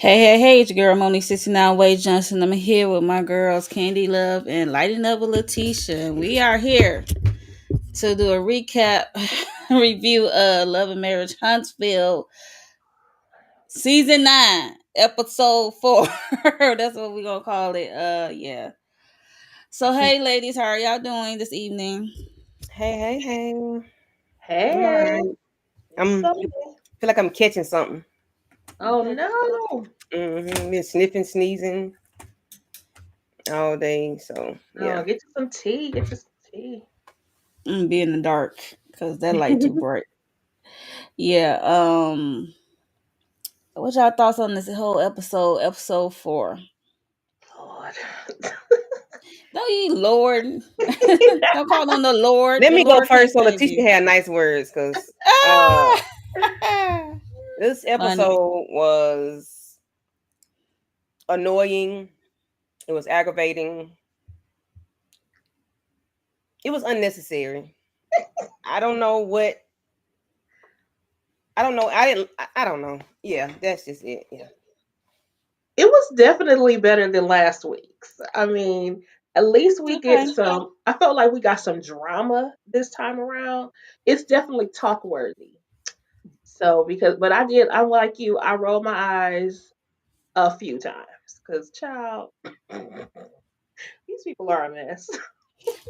Hey, it's your girl Monique 69 Way Johnson. I'm here with my girls Candy Love and Lighting Up with Letitia. And we are here to do a recap review of Love and Marriage Huntsville Season 9, Episode 4. That's what we're gonna call it. Yeah. So hey ladies, how are y'all doing this evening? Hey. I'm all Hey, right. it's I'm Sunday. feel like I'm catching something. Oh no. Been sniffing, sneezing all day. So Oh, yeah. get you some tea. Get you some tea. Be in the dark because that light too bright. Yeah. What y'all thoughts on this whole episode 4? Lord. No, you Lord. Don't call on the Lord. Let The me go Lord can't first so save Letitia you. had nice words because uh Ah! this Funny. episode was annoying. It was aggravating. It was unnecessary. I don't know what I don't know. I don't know. Yeah, that's just it. Yeah. It was definitely better than last week's. I mean, at least we get Okay. some. I felt like we got some drama this time around. It's definitely talk worthy. So but I'm like you. I rolled my eyes a few times because, child, these people are a mess.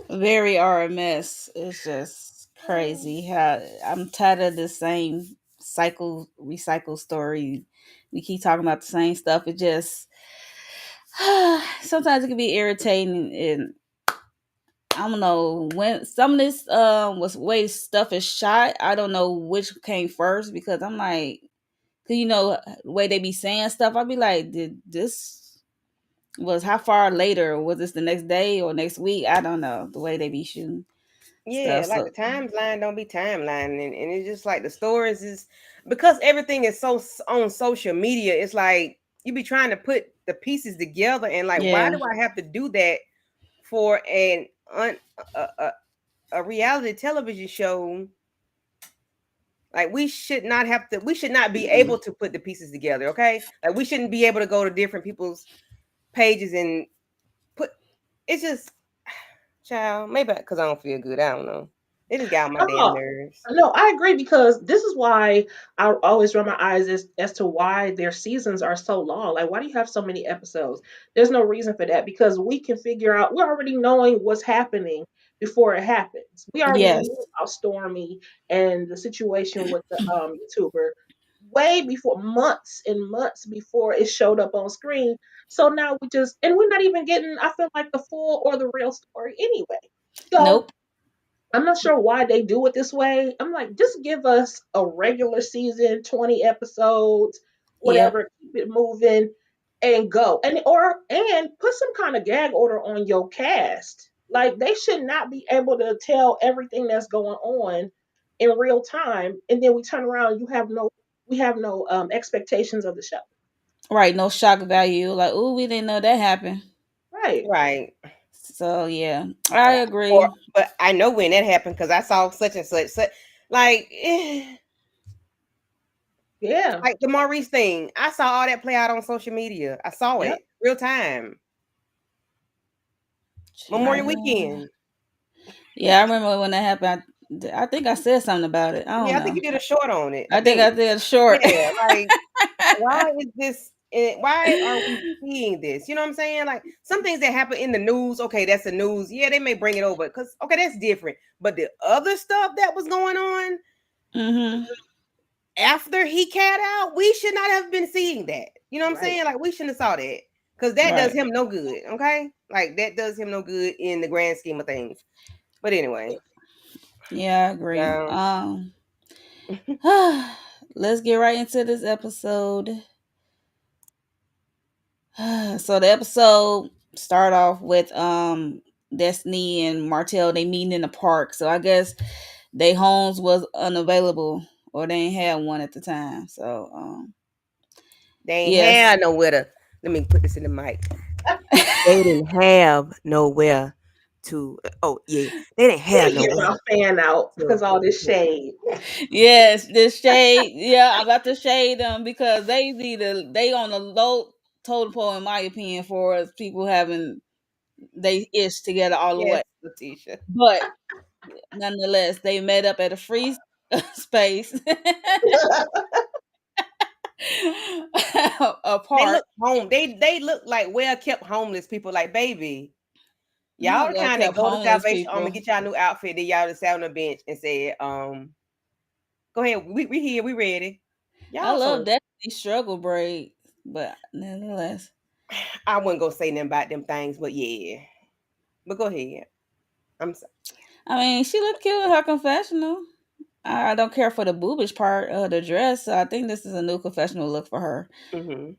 Very RMS. It's just crazy how I'm tired of the same recycle story. We keep talking about the same stuff. It just sometimes it can be irritating and I don't know when some of this was way stuff is shot. I don't know which came first because I'm like, cause the way they be saying stuff. I'd be like, did this was how far later? Was this the next day or next week? I don't know the way they be shooting Yeah, stuff. like So the timeline don't be timeline, and it's just like the stories is because everything is on social media. It's like you be trying to put the pieces together, and like, why yeah, do I have to do that for a, a, a reality television show? Like we should not have to. We should not be able to put the pieces together. Okay, like we shouldn't be able to go to different people's pages and put. It's just, child. Maybe because I don't feel good. I don't know. It just got on my damn Oh, nerves. no, I agree because this is why I always run my eyes as to why their seasons are so long. Like, why do you have so many episodes? There's no reason for that because we can figure out, we're already knowing what's happening before it happens. We already yes, knew about Stormy and the situation with the YouTuber way before, months and months before it showed up on screen. So now and we're not even getting, I feel like, the full or the real story anyway. So nope, I'm not sure why they do it this way. I'm like, just give us a regular season, 20 episodes, yep, whatever, keep it moving and go. And put some kind of gag order on your cast. Like they should not be able to tell everything that's going on in real time and then we turn around we have no expectations of the show. right. No shock value. Like, oh, we didn't know that happened. Right. Right. So yeah, I Or agree. but I know when that happened because I saw such and such. Like Yeah. like the Maurice thing. I saw all that play out on social media. I saw Yep. it real time. Memorial Child. weekend. Yeah, I remember when that happened. I think I said something about it. I don't Yeah, I think know. you did a short on it. I I think I think. did short. Yeah, like why is this? Why are we seeing this? You know what I'm saying? Like some things that happen in the news. Okay, that's the news. Yeah, they may bring it over because okay, that's different. But the other stuff that was going on hmm after he cat out, we should not have been seeing that. You know what I'm Right. saying? Like we shouldn't have saw that because that does Right. him no good. Okay, like that does him no good in the grand scheme of things. But anyway, Yeah, I agree. yeah, Let's get right into this episode. So the episode start off with Destiny and Martell they meeting in the park. So I guess they homes was unavailable or they ain't had one at the time. So they ain't yes. had nowhere to. Let me put this in the mic. They didn't have nowhere to oh yeah, they didn't Let have me no get way my fan out to because all this shade. Yes, this shade. Yeah, I'm about to shade them because they on the low totem pole in my opinion for us people having they ish together all the way. yes, Letitia. But nonetheless, they met up at a free space, a They park. look home. They look like well kept homeless people. Like baby, y'all Not the well kind that kept go to homeless Salvation Army people. get y'all a new outfit. Then y'all just sat on the bench and said, go ahead, we here, we ready. I Y'all love so that struggle braid, but nonetheless, I wouldn't go say nothing about them things, but yeah. But go ahead. I'm so, I mean, she looked cute in her confessional. I don't care for the boobish part of the dress. So I think this is a new confessional look for her. mm-hmm.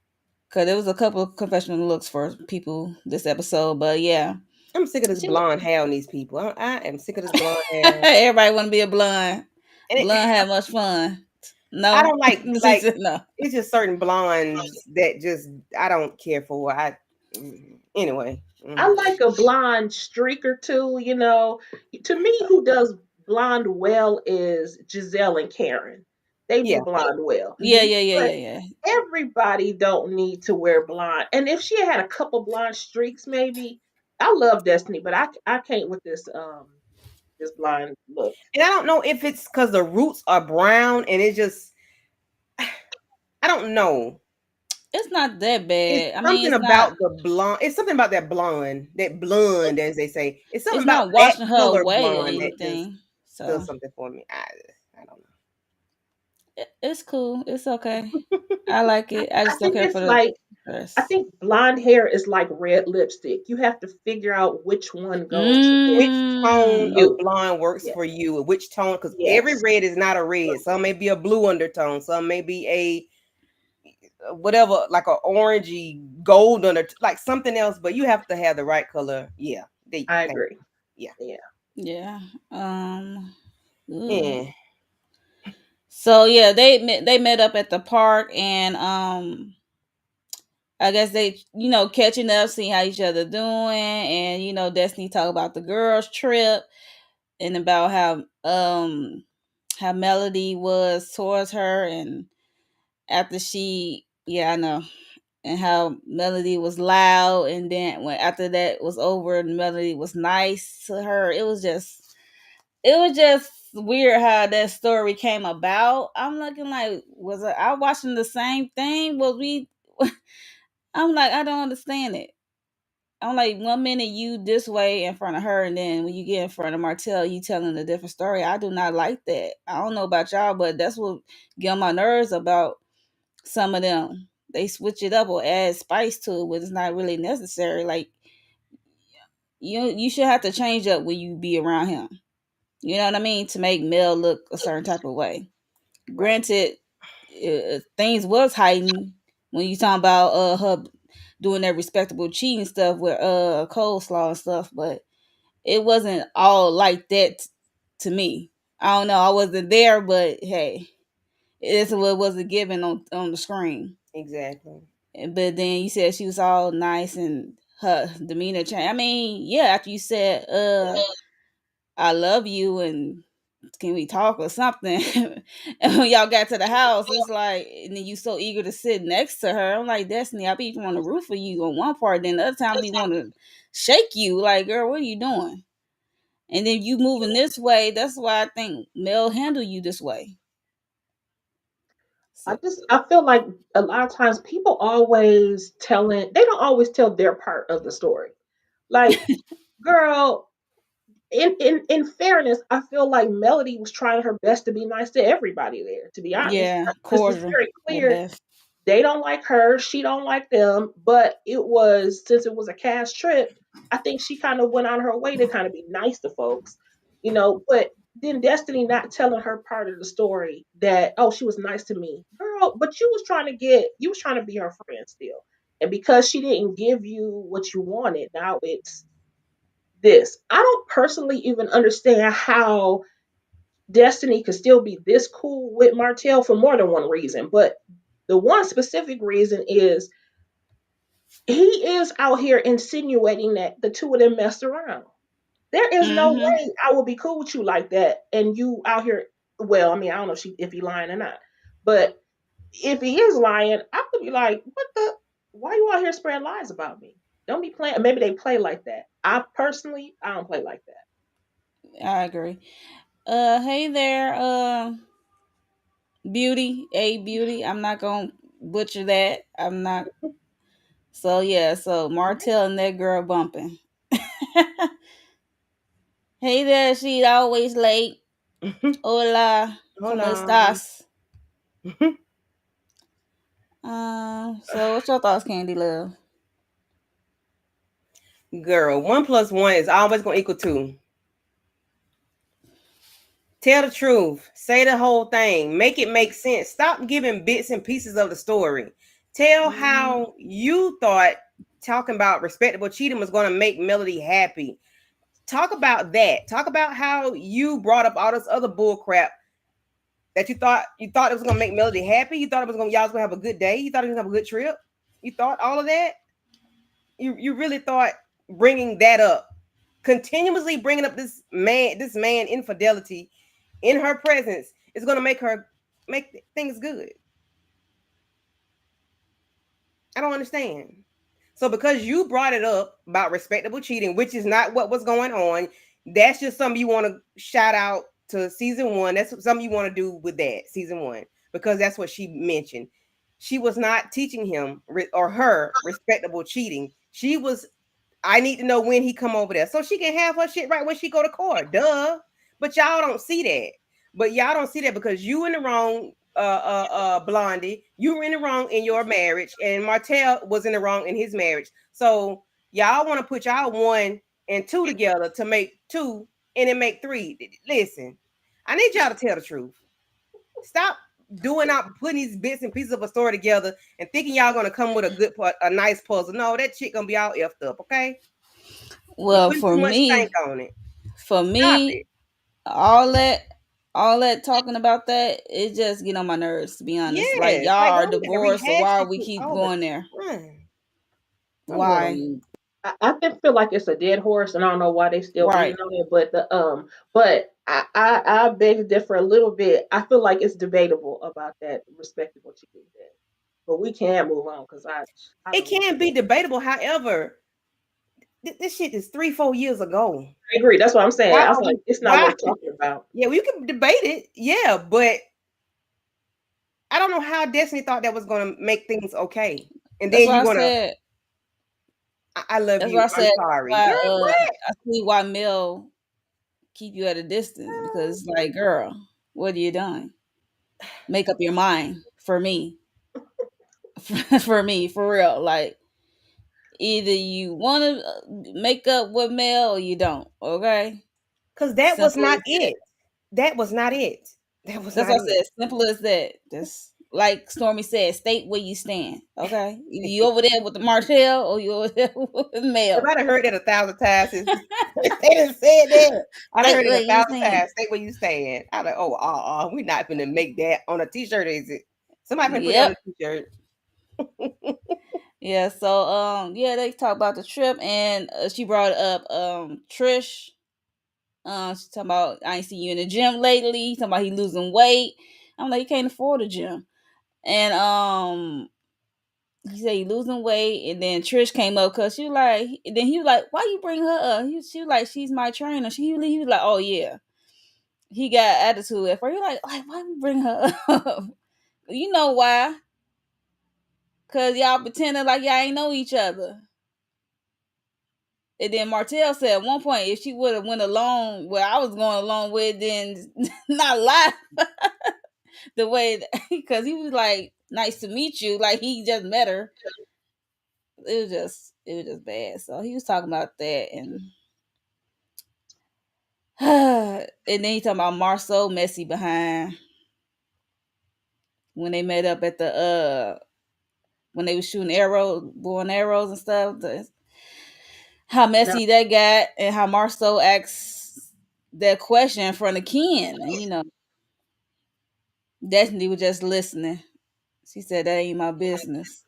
Cause there was a couple of confessional looks for people this episode, but yeah, I'm sick of this she looked. blonde hair on these people. I am sick of this blonde hair. Everybody want to be a blonde. And it, Blonde had much fun. I No, don't she like said no. it's just certain blondes that just I don't care for. Anyway. I like a blonde streak or two, To me, who does blonde well is Giselle and Karen. They do Yeah. blonde well. Yeah, Hmm. yeah, yeah, But yeah, yeah. everybody don't need to wear blonde. And if she had a couple blonde streaks, maybe. I love Destiny, but I can't with this blonde look. And I don't know if it's because the roots are brown and it just I don't know. It's not that It's bad. I mean, something about the blonde. It's something about that blonde, as they say. It's something it's about not that washing her color away or blonde that just anything. So does something for me. I don't it's cool. It's okay. I like it. I I just don't think care for it's the like I dress. think blonde hair is like red lipstick. You have to figure out which one goes know. to Which tone Mm. of you. blonde works Yeah. for you? Which tone? Because every Yes. red is not a red. Some may be a blue undertone. Some may be a whatever, like a orangey gold under, like something else. But you have to have the right color. Yeah. They I thank agree. you. Yeah. Yeah. Yeah. Ugh. Yeah. So yeah, they met up at the park and I guess they catching up, seeing how each other doing, and Destiny talk about the girls trip and about how Melody was towards her and after she yeah I know and how Melody was loud and then when after that was over Melody was nice to her. It was just weird how that story came about. I'm looking like, was I watching the same thing? Was we? I'm like, I don't understand it. I'm like, one minute you this way in front of her, and then when you get in front of Martell, you telling a different story. I do not like that. I don't know about y'all, but that's what get on my nerves about some of them. They switch it up or add spice to it, but it's not really necessary. Like you should have to change up when you be around him. You know what I mean? To make Mel look a certain type of way. Right. Granted, things was heightened when you talking about her doing that respectable cheating stuff with coleslaw and stuff, but it wasn't all like that to me. I don't know. I wasn't there, but hey, it's what was it given on the screen. Exactly. But then you said she was all nice and her demeanor changed. I mean, yeah, after you said I love you and can we talk or something? And when y'all got to the house, it's like, and then you so eager to sit next to her. I'm like, Destiny, I be want to root for you on one part, then the other time we want to shake you. Like, girl, what are you doing? And then you moving this way. That's why I think Mel handle you this way. So I feel like a lot of times people always telling they don't always tell their part of the story. Like, girl, in fairness, I feel like Melody was trying her best to be nice to everybody there, to be honest. yeah, Because it's cordial very at clear best. they don't like her, she don't like them, but it was since it was a cast trip, I think she kind of went on her way to kind of be nice to folks, but then Destiny not telling her part of the story that, oh, she was nice to me. Girl, but you was trying to be her friend still. And because she didn't give you what you wanted, now it's this. I don't personally even understand how Destiny could still be this cool with Martell for more than one reason, but the one specific reason is he is out here insinuating that the two of them messed around. There is no Mm-hmm. way I will be cool with you like that, and you out here. Well, I mean, I don't know if he lying or not, but if he is lying, I could be like, what the? Why you out here spreading lies about me? Don't be playing. Maybe they play like that. I personally, I don't play like that. I agree. Hey there, Beauty, a Beauty. I'm not gonna butcher that. I'm not. So yeah, so Martell and that girl bumping. Hey there, she's always late. Hola, ¿cómo Hola. estás? So what's your thoughts, Candy Love? Girl, 1 plus 1 is always gonna equal 2. Tell the truth. Say the whole thing. Make it make sense. Stop giving bits and pieces of the story. Tell Mm, how you thought talking about respectable cheating was going to make Melody happy. Talk about that. Talk about how you brought up all this other bull crap that you thought it was going to make Melody happy. You thought it was going y'all was going to have a good day. You thought it was going to have a good trip. You thought all of that. You really thought bringing that up, continuously bringing up this man infidelity in her presence is going to make her make things good. I don't understand. So because you brought it up about respectable cheating, which is not what was going on, that's just something you want to shout out to season one. That's something you want to do with that season one because that's what she mentioned. She was not teaching him or her respectable cheating. She was, I need to know when he come over there so she can have her shit right when she go to court. Duh. But y'all don't see that. But y'all don't see that because you in the wrong, Blondie. You were in the wrong in your marriage, and Martell was in the wrong in his marriage. So y'all want to put y'all 1 and 2 together to make 2, and then make 3. Listen, I need y'all to tell the truth. Stop doing out putting these bits and pieces of a story together and thinking y'all gonna come with a good part, a nice puzzle. No, that shit gonna be all effed up. Okay, you Well, putting too much stank on it. for Stop me, it. all that all that talking about that, it just get on my nerves, to be honest. Like, Yes, y'all like why are we gotta divorced, so rehash why this we shit keep all the going there? time? I'm going on Why? mute. I just feel like it's a dead horse, and I don't know why they still Right. beating on it. But I beg to differ a little bit. I feel like it's debatable about that respectable cheating thing, but we can move on because I It don't know. can be debatable. However, this shit is 3, 4 years ago. I agree. That's what I'm saying. Why I was are like, we? it's not Why? worth talking about. Yeah, we can debate it. Yeah, but I don't know how Destiny thought that was gonna make things okay. And That's then why you're I gonna, said. I love That's why you. I I'm said. sorry, Why? girl. What? I see why Mel keep you at a distance, because it's like, girl, what are you doing? Make up your mind for me, for me, for real. Like, either you want to make up with Mel or you don't. Okay, Because that was simple not as that. it. That was not it. That was That's not what I it. said. Simple as that. Just like Stormy said, state where you stand. Okay, either you over there with the Martell or you over there with If Mel. I'd have heard that 1,000 times if they done said that, I'd have State heard it where a you thousand stand. times. Stay where you stand. I'd like, oh, we're not gonna make that on a t-shirt, is it? Somebody finna put that on Yep. a t-shirt. Yeah. So yeah, they talk about the trip, and she brought up Trish. She talking about, I ain't seen you in the gym lately. Talking about he losing weight. I'm like, you can't afford a gym. And he said he losing weight, and then Trish came up because she was like, then he was like, why you bring her up? She was like, she's my trainer. He was like, oh yeah. He got attitude at first. He was like, why you bring her up? You know why? Cause y'all pretending like y'all ain't know each other. And then Martell said at one point, if she would have went along where I was going along with, then not lie the way because he was like, nice to meet you, like he just met her. It was just bad. So he was talking about that, and and then he talking about Marceau messy behind when they met up at the when they was shooting arrows, blowing arrows and stuff. How Now, messy that got, and how Marceau asks that question in front of Ken. And Destiny was just listening. She said that ain't my business.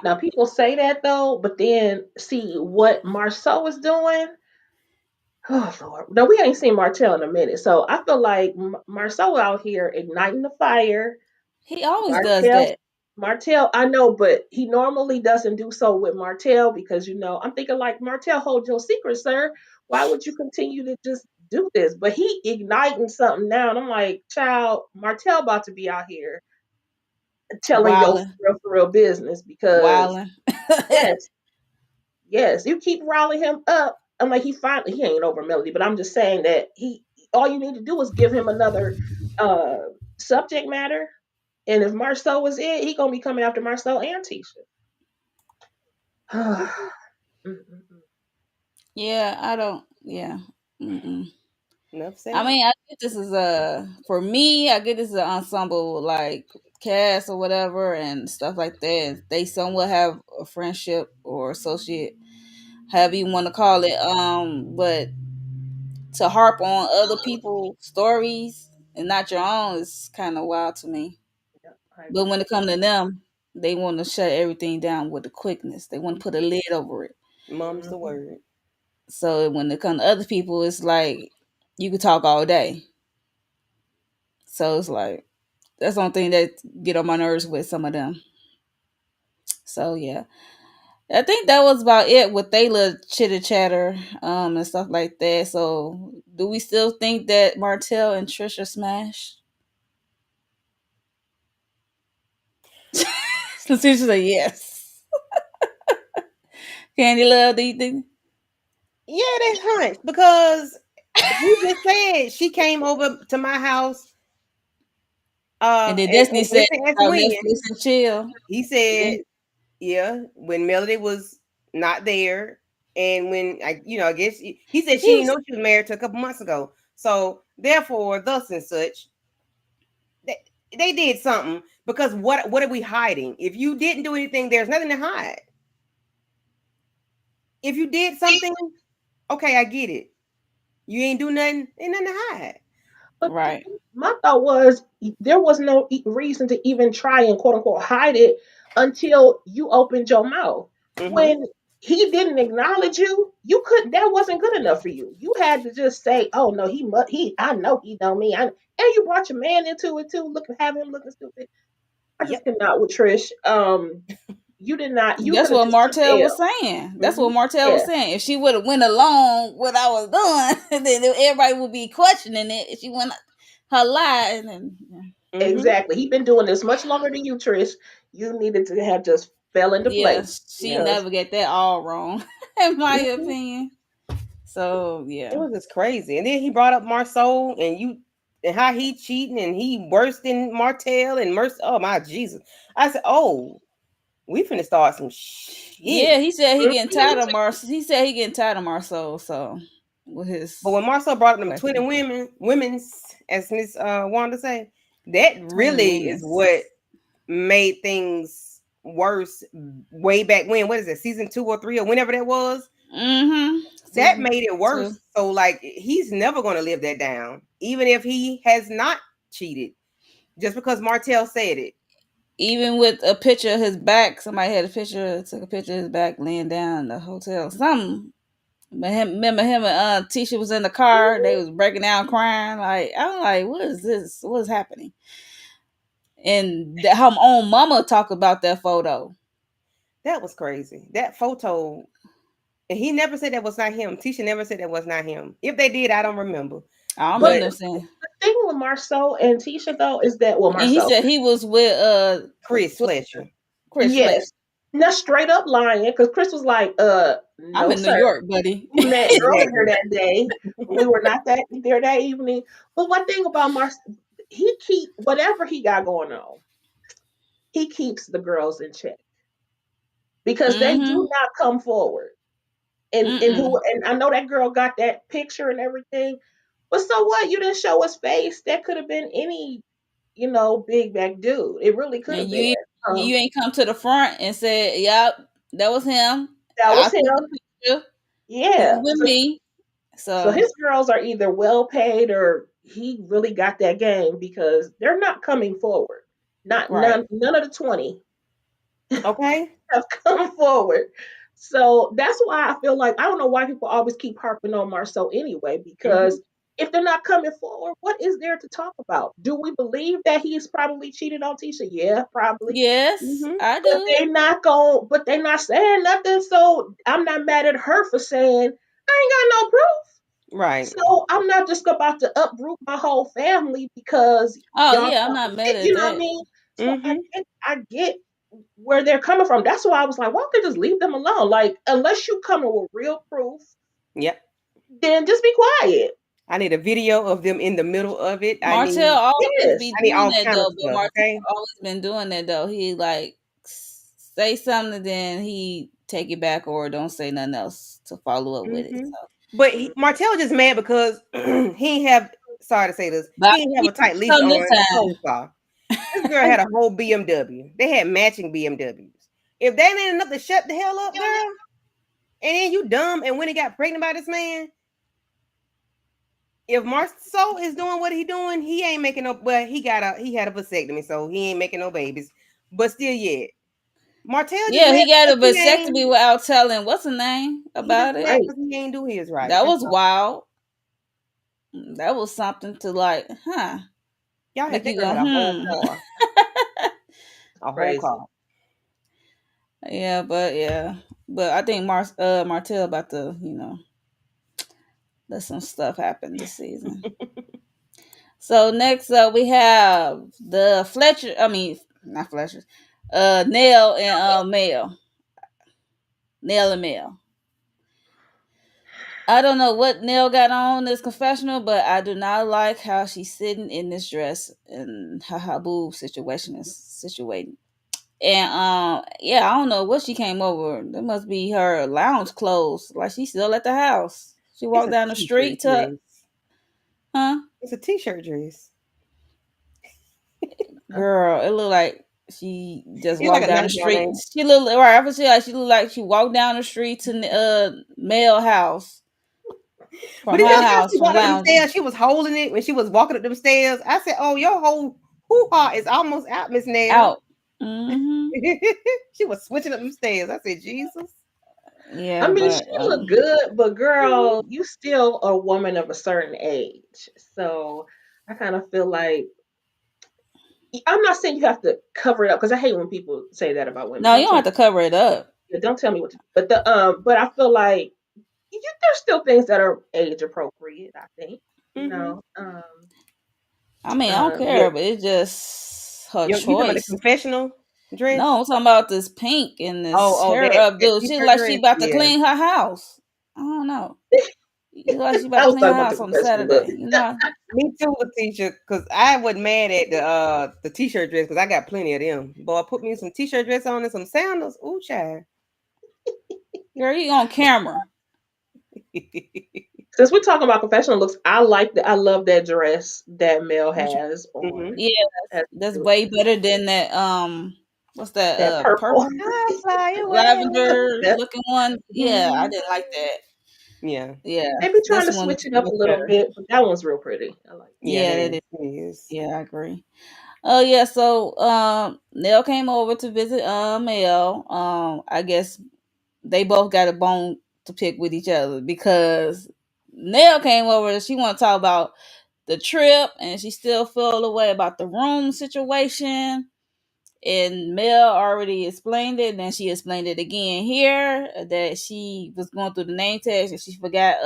now people say that though, but then see what Marceau is doing. Oh Lord, no, we ain't seen Martell in a minute, so I feel like Marceau out here igniting the fire. He always does Martell, that. Martell, I know, but he normally doesn't do so with Martell because I'm thinking like Martell, hold your secret, sir. Why would you continue to just do this? But he igniting something now, and I'm like, child, Martell about to be out here telling your Wilding, for real business because wilding. yes, yes, you keep riling him up. I'm like, he ain't over Melody, but I'm just saying that all you need to do is give him another uh subject matter. And if Marceau is it, he gonna be coming after Marceau and Tisha. Mm-mm-mm. Yeah, I don't. Yeah. Mm-mm. Enough I said. mean, I get this is a for me. I get this is an ensemble like cast or whatever and stuff like that. They somewhat have a friendship or associate, however you want to call it. But to harp on other people's stories and not your own is kind of wild to me. Yeah, I But agree. when it comes to them, they want to shut everything down with the quickness. They want to put a lid over it. Mum's the Mm-hmm. word. So when it comes to other people, it's like you could talk all day. So it's like that's the only thing that get on my nerves with some of them. So yeah, I think that was about it with they little chitter chatter and stuff like that. So do we still think that Martell and Trisha smash? Since said yes. Candy Love, do you think? Yeah, that's hunch because he just said she came over to my house And then and Destiny said went to ask about when. Netflix and chill. He Yeah, said, yeah, when Melody was not there, and when I guess he said she he didn't know she was married to a couple months ago. So therefore, thus and such, they, they did something because what are we hiding? If you didn't do anything, there's nothing to hide. If you did something, okay, I get it. You ain't do nothing, ain't nothing to hide. But right. my thought was there was no reason to even try and quote unquote hide it until you opened your mouth. Mm-hmm. When he didn't acknowledge you, you couldn't. That wasn't good enough for you. You had to just say, "Oh no, he. I know he know me." And you brought your man into it too. Have him looking stupid. I just Yep. cannot with Trish. You did not. You That's could have what just took Martell the was L. saying. That's Hmm. what Martell Yeah, was saying. If she would have went along what I was doing, then everybody would be questioning it. If she went her lie, and then Mm-hmm. exactly. He been doing this much longer than you, Trish. You needed to have just fell into yeah, place she because never get that all wrong, in my Mm-hmm. opinion. So It yeah, was just crazy. And then he brought up Marceau and how he cheating and he worse than Martell and Mercy. Oh my Jesus. I said, oh, we finna start some yeah. shit. He said he getting tired mhm, of Mar. He said he getting tired of Marceau. So with But his when Marcel brought up them 20 question, women's, as Miss Wanda say, that 20 really is what women's. made things worse way back when. What is it, season 2 or 3 or whenever that was? Mm-hmm. That Season made it two. worse. So like he's never gonna live that down, even if he has not cheated, just because Martell said it. Even with a picture of his back, somebody had a picture, took a picture of his back laying down in the hotel. Something. But remember him and Tisha was in the car. They was breaking down crying. Like I'm like, what is this? What is happening? And her own mama talk about that photo. That was crazy. That photo, and he never said that was not him. Tisha never said that was not him. If they did, I don't remember. I but remember But them saying, the thing with Marceau and Tisha though is that and he Marceau, said he was with Chris Fletcher. Chris Fletcher. yes, not straight up lying because Chris was like, I'm no in New sir. York, buddy. We met earlier Exactly. that day. We were not there that evening. But one thing about Marceau, he keep whatever he got going on, he keeps the girls in check because they Mm-hmm. do not come forward. Mm-mm. And I know that girl got that picture and everything. But so what? You didn't show his face. That could have been any, big back dude. It really could And have been. you ain't come to the front and said, "Yep, that was him. That I was took him. the picture. He was Yeah. with me." So So his girls are either well paid or he really got that game because they're not coming forward. Not right. none of the 20 Okay. have come forward. So that's why I feel like I don't know why people always keep harping on Marceau anyway, Hmm. because if they're not coming forward, what is there to talk about? Do we believe that he's probably cheated on Tisha? Yeah, probably. Yes, Hmm. I But do. they're not saying nothing. So I'm not mad at her for saying I ain't got no proof. Right. So I'm not just about to uproot my whole family because Oh y'all yeah, I'm talking not mad shit. at You know what I that. mean? So Hmm. I get where they're coming from. That's why I was like, why don't they just leave them alone? Like, unless you coming with real proof, Yep. then just be quiet. I need a video of them in the middle of it. Martell always Yes. be I need doing all that kind of though, but stuff. Martell Okay. always been doing that though. He like say something, then he take it back or don't say nothing else to follow up with it. Hmm. So, But Martell just mad because he ain't have. Sorry to say this, but I he didn't have think a tight he leash come this on a time. co-star. This girl had a whole BMW. They had matching BMWs. If that ain't enough to shut the hell up, girl, and then you dumb and when he got pregnant by this man, if Marceau is doing what he doing, he ain't making no. But he had a vasectomy, so he ain't making no babies. But still, yet Martell just Yeah, mad he got because a vasectomy without telling what's the name he just about it. mad Right. because he ain't do his right. That That's was all. wild. That was something to like, Y'all had make that you girl go, had a whole hmm. car, a whole Crazy. car. Yeah, but I think Martell about to let some stuff happen this season. So next up we have the Fletcher. I mean, not Fletcher. Nell and Mel. Nell and Mel. I don't know what Nell got on this confessional, but I do not like how she's sitting in this dress and how her boob situation is situated. And yeah, I don't know what she came over. That must be her lounge clothes. Like she's still at the house. She It's walked a down the t-shirt street to dress. huh? It's a t-shirt dress. Girl, it looked like she just It's like walked a down the nightgown, street. ain't She looked right. I feel she looked like she walked down the street to Mel house but from did her you see how house she from walked up them lounging stairs? She was holding it when she was walking up them stairs. I said, "Oh, your whole hoo-ha is almost out, Miss Nail." out. Mm-hmm. She was switching up them stairs. I said, "Jesus." I Yeah, mean, she but look good, but girl, you still a woman of a certain age. So I kind of feel like I'm not saying you have to cover it up because I hate when people say that about women. no, you Don't don't tell have me, to cover it up. don't tell me what to. But I feel like there's still things that are age appropriate. I think you Mm-hmm. know. I mean, I don't Yeah. care, but it's just her You talking about the choice. confessional dress? No, I'm talking about this pink and this Oh, hair that updo. She look t-shirt like she dress. about to Yeah, clean her house. I don't know. You look like she about I to was clean her talking about the house on a confessional, but Saturday. You know? me too, Letitia. Because I wasn't mad at the t-shirt dress because I got plenty of them. Boy, put me some t-shirt dress on and some sandals. Ooh, child. Girl, you on camera. since we're talking about confessional looks, I love that dress that Mel Which has Hmm. on. yeah, that's way better than that what's that That purple. purple I fly away. lavender That looking one? Yeah, I Mhm. didn't like that. Yeah, Yeah. they be trying This to one switch it up a look little better. bit, but that one's real pretty. I like yeah, Yeah, that that is. is. It is. Yeah, I agree. Oh yeah, so Nell came over to visit Mel. I guess they both got a bone to pick with each other because Nell came over. She want to talk about the trip, and she still feel the way about the room situation. And Mel already explained it, and then she explained it again here that she was going through the name tag and she forgot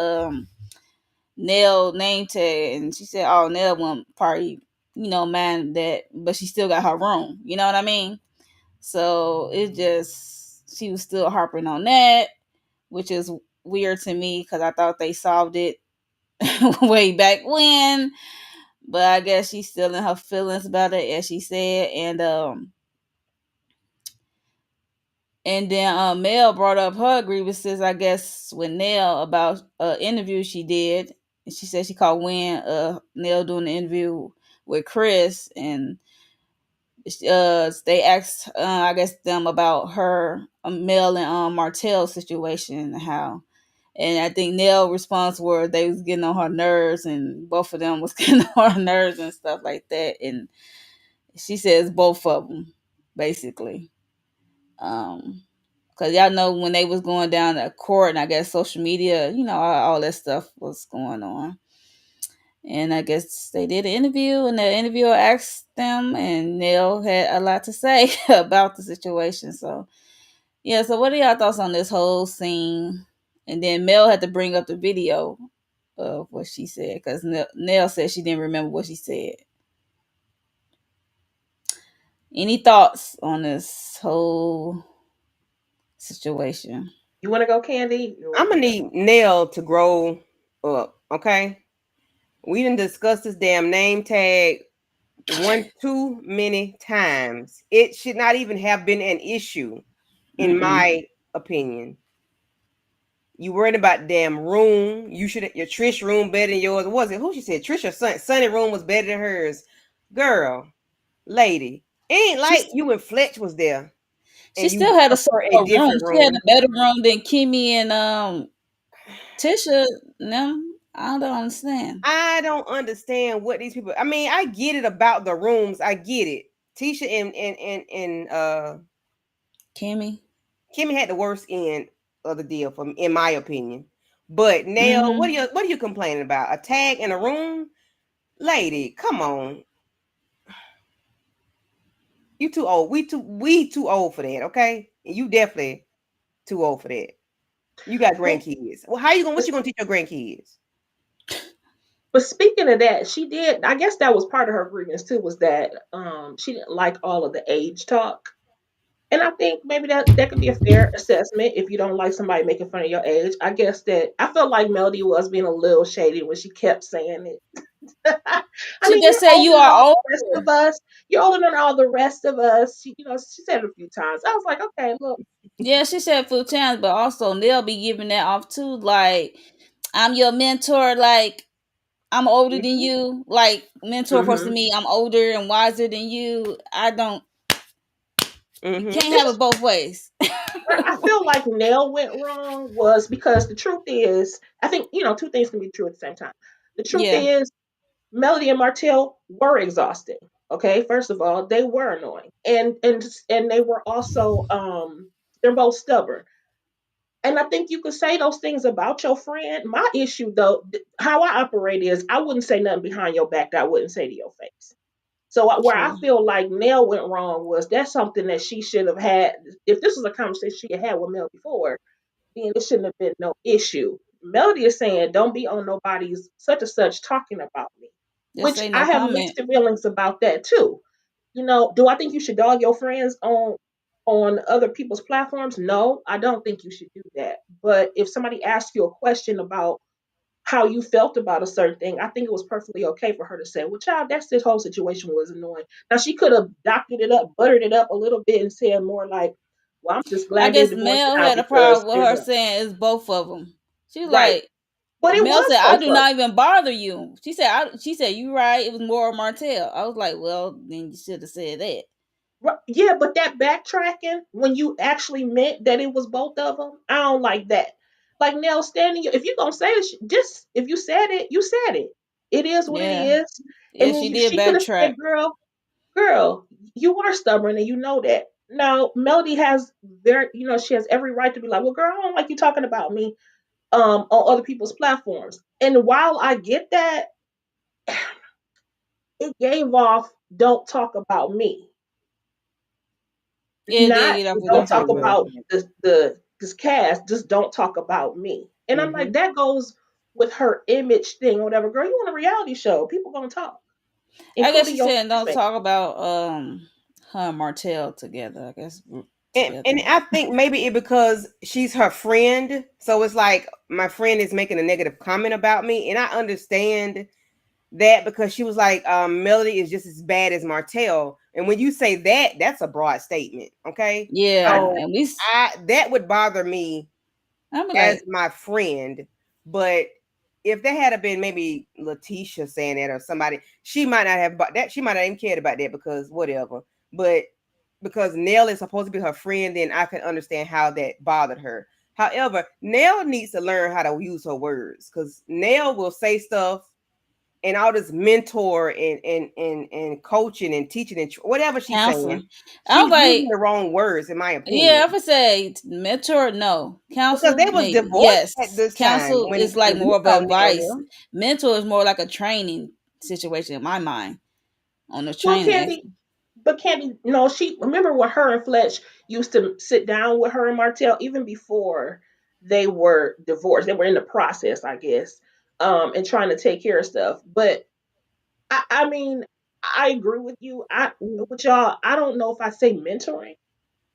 Nell name tag, and she said, "Oh, Nell won't probably mind that, but she still got her room." You know what I mean? So it just she was still harping on that, which is weird to me because I thought they solved it way back when. But I guess she's still in her feelings about it, as she said, and then Mel brought up her grievances, I guess, with Nell about interview she did. And she said she called Wynn Nell doing the interview with Chris, and they asked I guess them about her Mel and Martell situation and how. And I think Nell response were they was getting on her nerves, and both of them was getting on her nerves and stuff like that. And she says both of them, basically. Because Cause y'all know when they was going down to court, and I guess social media, all that stuff was going on. And I guess they did an interview, and the interviewer asked them, and Neil had a lot to say about the situation. So yeah, so what are y'all thoughts on this whole scene? And then Mel had to bring up the video of what she said because Nell said she didn't remember what she said. Any thoughts on this whole situation? You want to go, Candy? You I'm want gonna me to need Nell to grow up. Okay, we didn't discuss this damn name tag one too many times. It should not even have been an issue, in Mm-mm. my opinion. You worried about damn room. You should your Trish room better than yours. Was it who she said? Trish or Sunny room was better than hers. Girl, lady, it ain't like She's you and Fletch was there she and you still had a prefer a smaller room. different She had room. a better room than Kimmy and Tisha. Them, I don't understand. I don't understand what these people. I mean, I get it about the rooms. I get it. Tisha and Kimmy. Kimmy had the worst end of the deal from in my opinion. But Nail, Mm-hmm. what are you complaining about? A tag in a room? Lady, come on. You too old. We too old for that, okay? And you definitely too old for that. You got go? grandkids. Well, how you gonna what you gonna teach your grandkids? But speaking of that, she did. I guess that was part of her grievance too. Was that she didn't like all of the age talk, and I think maybe that could be a fair assessment if you don't like somebody making fun of your age. I guess that I felt like Melody was being a little shady when she kept saying it. I She mean, just you're said you older than are all the rest older. of us. You're older than all the rest of us. She said it a few times. I was like, okay, look. Yeah, she said full chance, but also they'll be giving that off too. Like, I'm your mentor. Like, I'm older than Mm-hmm. you. Like, mentor person to Mm-hmm. me, I'm older and wiser than you. I don't. You Mm-hmm. can't have it both ways. Where I feel like Nell went wrong was because the truth is, I think, two things can be true at the same time. The truth Yeah, is, Melody and Martell were exhausting. Okay, first of all, they were annoying, and they were also they're both stubborn. And I think you could say those things about your friend. My issue, though, how I operate is I wouldn't say nothing behind your back that I wouldn't say to your face. So where I true. feel like Nell went wrong was that's something that she should have had. If this was a conversation she had with Mel before, then it shouldn't have been no issue. Melody is saying, don't be on nobody's such and such talking about me, Just which say I no have comment. mixed feelings about that too. Do I think you should dog your friends on other people's platforms? No, I don't think you should do that. But if somebody asks you a question about how you felt about a certain thing, I think it was perfectly okay for her to say, well, child, that's this whole situation was annoying. Now she could have doctored it up, buttered it up a little bit and said more like, well, I'm just I glad they guess divorced Mel now had a because problem with there's her a saying it's both of them. She was right. like, But it Mel was said, "I both do of not even bother you." She said, She said, "You right. It was more Martell." I was like, "Well, then you should have said that." yeah, but that backtracking when you actually meant that it was both of them, I don't like that. Like Nell standing, if you're gonna say it, just if you said it, you said it. It is what it Yeah, is. yeah, And then she did she could have backtrack. said, girl, you are stubborn and you know that. Now, Melody has she has every right to be like, well, girl, I don't like you talking about me on other people's platforms. And while I get that, it gave off don't talk about me. Yeah, it did Not get off with don't don't That's talk what talk it about was. me. about the this cast, just don't talk about me. And I'm like, Mm-hmm. that goes with her image thing or whatever. Girl, you on a reality show. People gonna talk, I guess including she your said don't classmates. talk about her and Martell together. I guess And together. I think maybe it because she's her friend, so it's like my friend is making a negative comment about me, and I understand that because she was like, Melody is just as bad as Martell. And when you say that, that's a broad statement. Okay. Yeah, So and we. that would bother me I'm as like, my friend. But if that had been maybe Letitia saying that or somebody, she might not have but that she might not even cared about that because whatever. But because Nell is supposed to be her friend, then I can understand how that bothered her. However, Nell needs to learn how to use her words because Nell will say stuff and all this mentor and coaching and teaching and whatever she's saying. Counseling. I She's was using like, the wrong words, in my yeah, opinion, I would say mentor, no. because Counsel, they was divorced at yes. this time Counsel is like when we more of saw Nell and advice. them. Mentor is more like a training situation in my mind on the Well, training. Candy, but Candy, no, she remember when her and Fletch used to sit down with her and Martell even before they were divorced. They were in the process, I guess, and trying to take care of stuff. But I mean, I agree with you. I with y'all. I don't know if I say mentoring,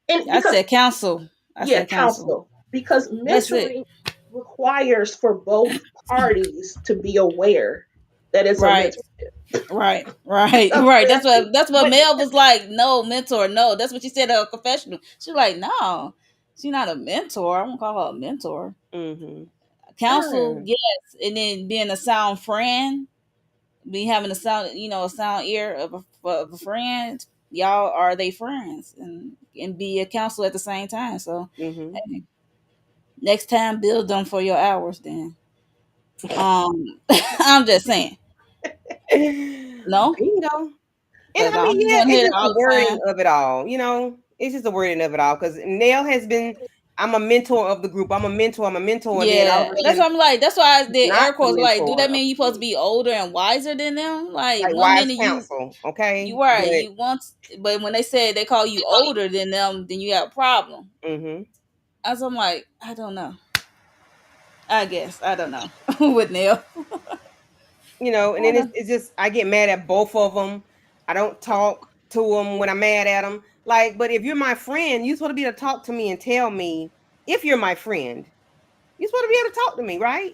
and I because said counsel. I yeah, said counsel. counsel, because That's it. mentoring requires for both parties to be aware that it's a Right. mentor. Right, right, right. That's what But Mel was like. No mentor, no. That's what she said at a confessional. She was like, no, she's not a mentor. I won't call her a mentor. Hmm. Counsel, yes, and then being a sound friend, be having a sound, a sound ear of a friend. Y'all are they friends, and be a counselor at the same time. So, Hmm. hey, next time, build them for your hours. Then, I'm just saying, no, Bingo. And because I I mean, don't be yeah, want to it's hear that just the all the wording time. of it all, it's just the wording of it all. Because Nell has been, I'm a mentor of the group. I'm a mentor. And then all of Yeah, a that's sudden, what I'm like. That's why I she's did not air the quotes. Like, do mentor that of mean you the supposed to group. be older and wiser than them? Like, Like one wise minute counsel, you okay? are But, you want, but when they say they call you older than them, then you got a problem. hmm As I'm like, I don't know. I guess I don't know with Neil. and I then don't. it's just, I get mad at both of them. I don't talk to them when I'm mad at them. Like, but if you're my friend, you're supposed to be able to talk to me and tell me if you're my friend. You're supposed to be able to talk to me, right?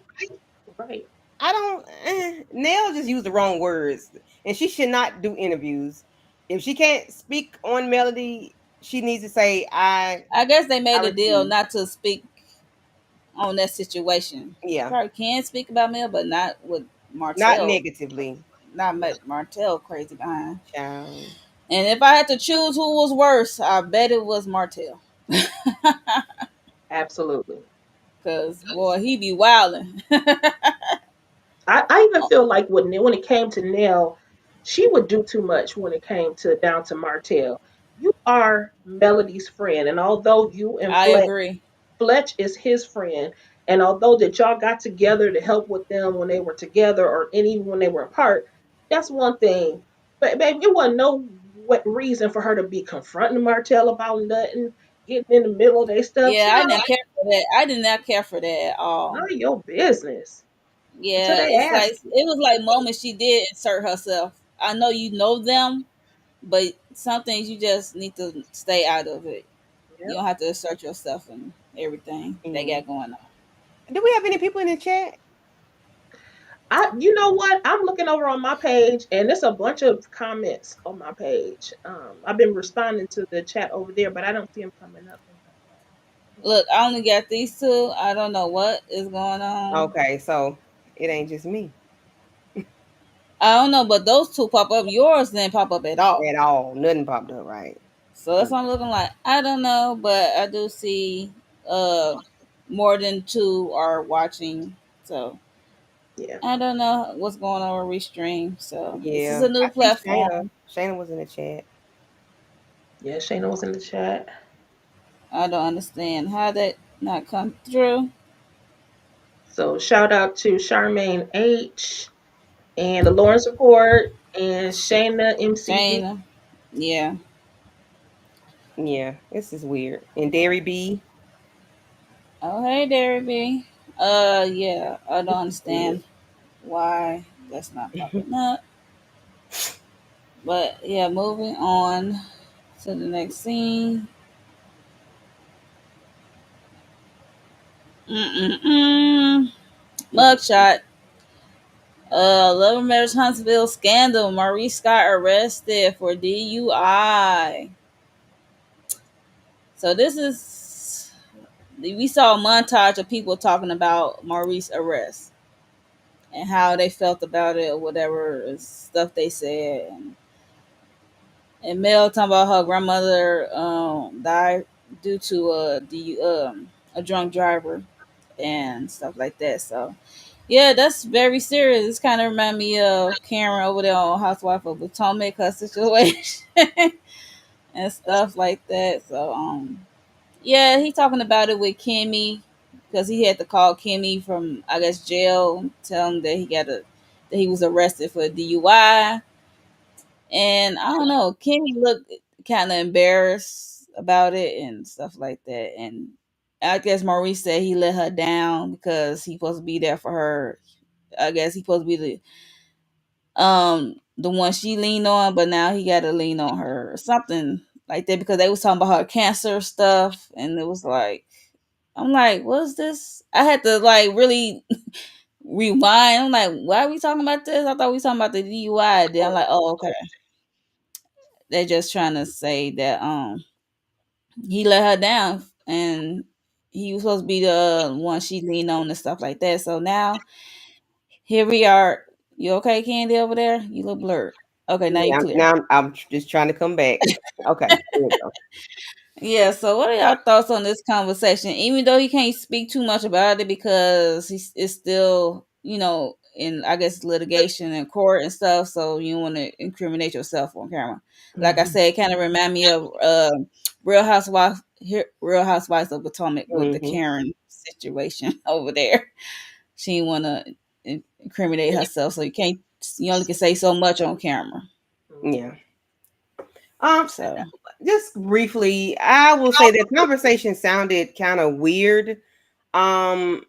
right. I don't. Nell just used the wrong words, and she should not do interviews. If she can't speak on Melody, she needs to say, I guess they I made a deal refuse." not to speak on that situation. She Yeah, probably can speak about Mel, but not with not Martell. negatively, Not Martell crazy behind. child. And if I had to choose who was worse, I bet it was Martell. Absolutely. Cause boy, he be wilding. I even feel like when it came to Nell, she would do too much when it came to down to Martell. You are Melody's friend, and although you and I agree. Fletch is his friend, and although that y'all got together to help with them when they were together, or and even when they were apart, that's one thing. But baby, it wasn't no what reason for her to be confronting Martell about nothing, getting in the middle of their stuff. Yeah, I Child, didn't care for that. I did not care for that at all. none of your business until Yeah, they it's like ask you. it was like moments she did insert herself. I know you know them, but some things you just need to stay out of it. You Yep. don't have to assert yourself and everything they Mm. got going on. Do we have any people in the chat? You know what? I'm looking over on my page, and there's a bunch of comments on my page. I've been responding to the chat over there, but I don't see them coming up in the Look, I only got these two. I don't know what is going on. Okay, so it ain't just me I don't know, but those two pop up. Yours didn't pop up at all. at all. Nothing popped up, right? So that's what I'm looking like. I don't know, but I do see uh more than two are watching. So yeah, I don't know what's going on with Restream. So this is Yeah, a new I see Shayna. platform. Shayna was in the chat. yeah. Shayna was in the chat. I don't understand how that not come through. So shout out to Charmaine H and the Lawrence Report and Shayna MCB. Shayna. Yeah. Yeah, this is weird. And Dairy B. Oh hey Derry B. Yeah. I don't Yeah. understand why that's not popping up. But yeah, moving on to the next scene. Mm-mm-mm. Mugshot. Love Matters Huntsville scandal. Maurice Scott arrested for DUI. So this is we saw a montage of people talking about Maurice arrest and how they felt about it or whatever stuff they said. And Mel talking about her grandmother died due to a drunk driver and stuff like that. So Yeah, that's very serious. It's kind of remind me of Karen over there on Housewife of Potomac, her situation and stuff like that. So, yeah, he talking about it with Kimmy because he had to call Kimmy from I guess jail, tell him that that he was arrested for DUI, and I don't know. Kimmy looked kind of embarrassed about it and stuff like that, and I guess Maurice said he let her down because he supposed to be there for her. I guess he supposed to be the one she leaned on, but now he got to lean on her or something like that because they was talking about her cancer stuff, and it was like I'm like, what's this? I had to like really rewind. I'm like, why are we talking about this? I thought we was talking about the DUI. Then I'm like, oh, okay. They're just trying to say that he let her down and he was supposed to be the one she leaned on and stuff like that. So now here we are. You okay, Candy, over there? You look blurred. Okay, now you Yeah, clear. now I'm just trying to come back. Okay, there we go. Yeah, so what are y'all thoughts on this conversation? Even though he can't speak too much about it because it's still, in I guess litigation in court and stuff, so you don't want to incriminate yourself on camera. Like I Mhm. said, it kind of remind me of Real Housewives of Potomac with the Mhm. Karen situation over there. She didn't want to incriminate herself, so you only can say so much on camera. Mhm. Yeah. Um, So just briefly, I will say the conversation sounded kind of weird. Um,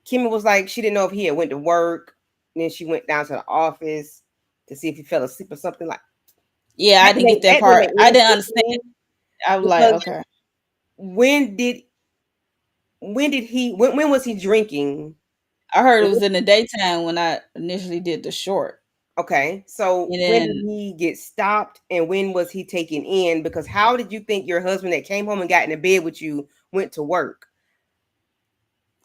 Kimmy was like she didn't know if he had went to work. Then she went down to the office to see if he fell asleep or something like yeah, I didn't get that that didn't part. make I any didn't sense to understand. me I was like, because okay. when did when was he drinking? I heard it was in the daytime when I initially did the short. Okay, so And when did then he get stopped and when was he taken in? Because how did you think your husband that came home and got into bed with you went to work?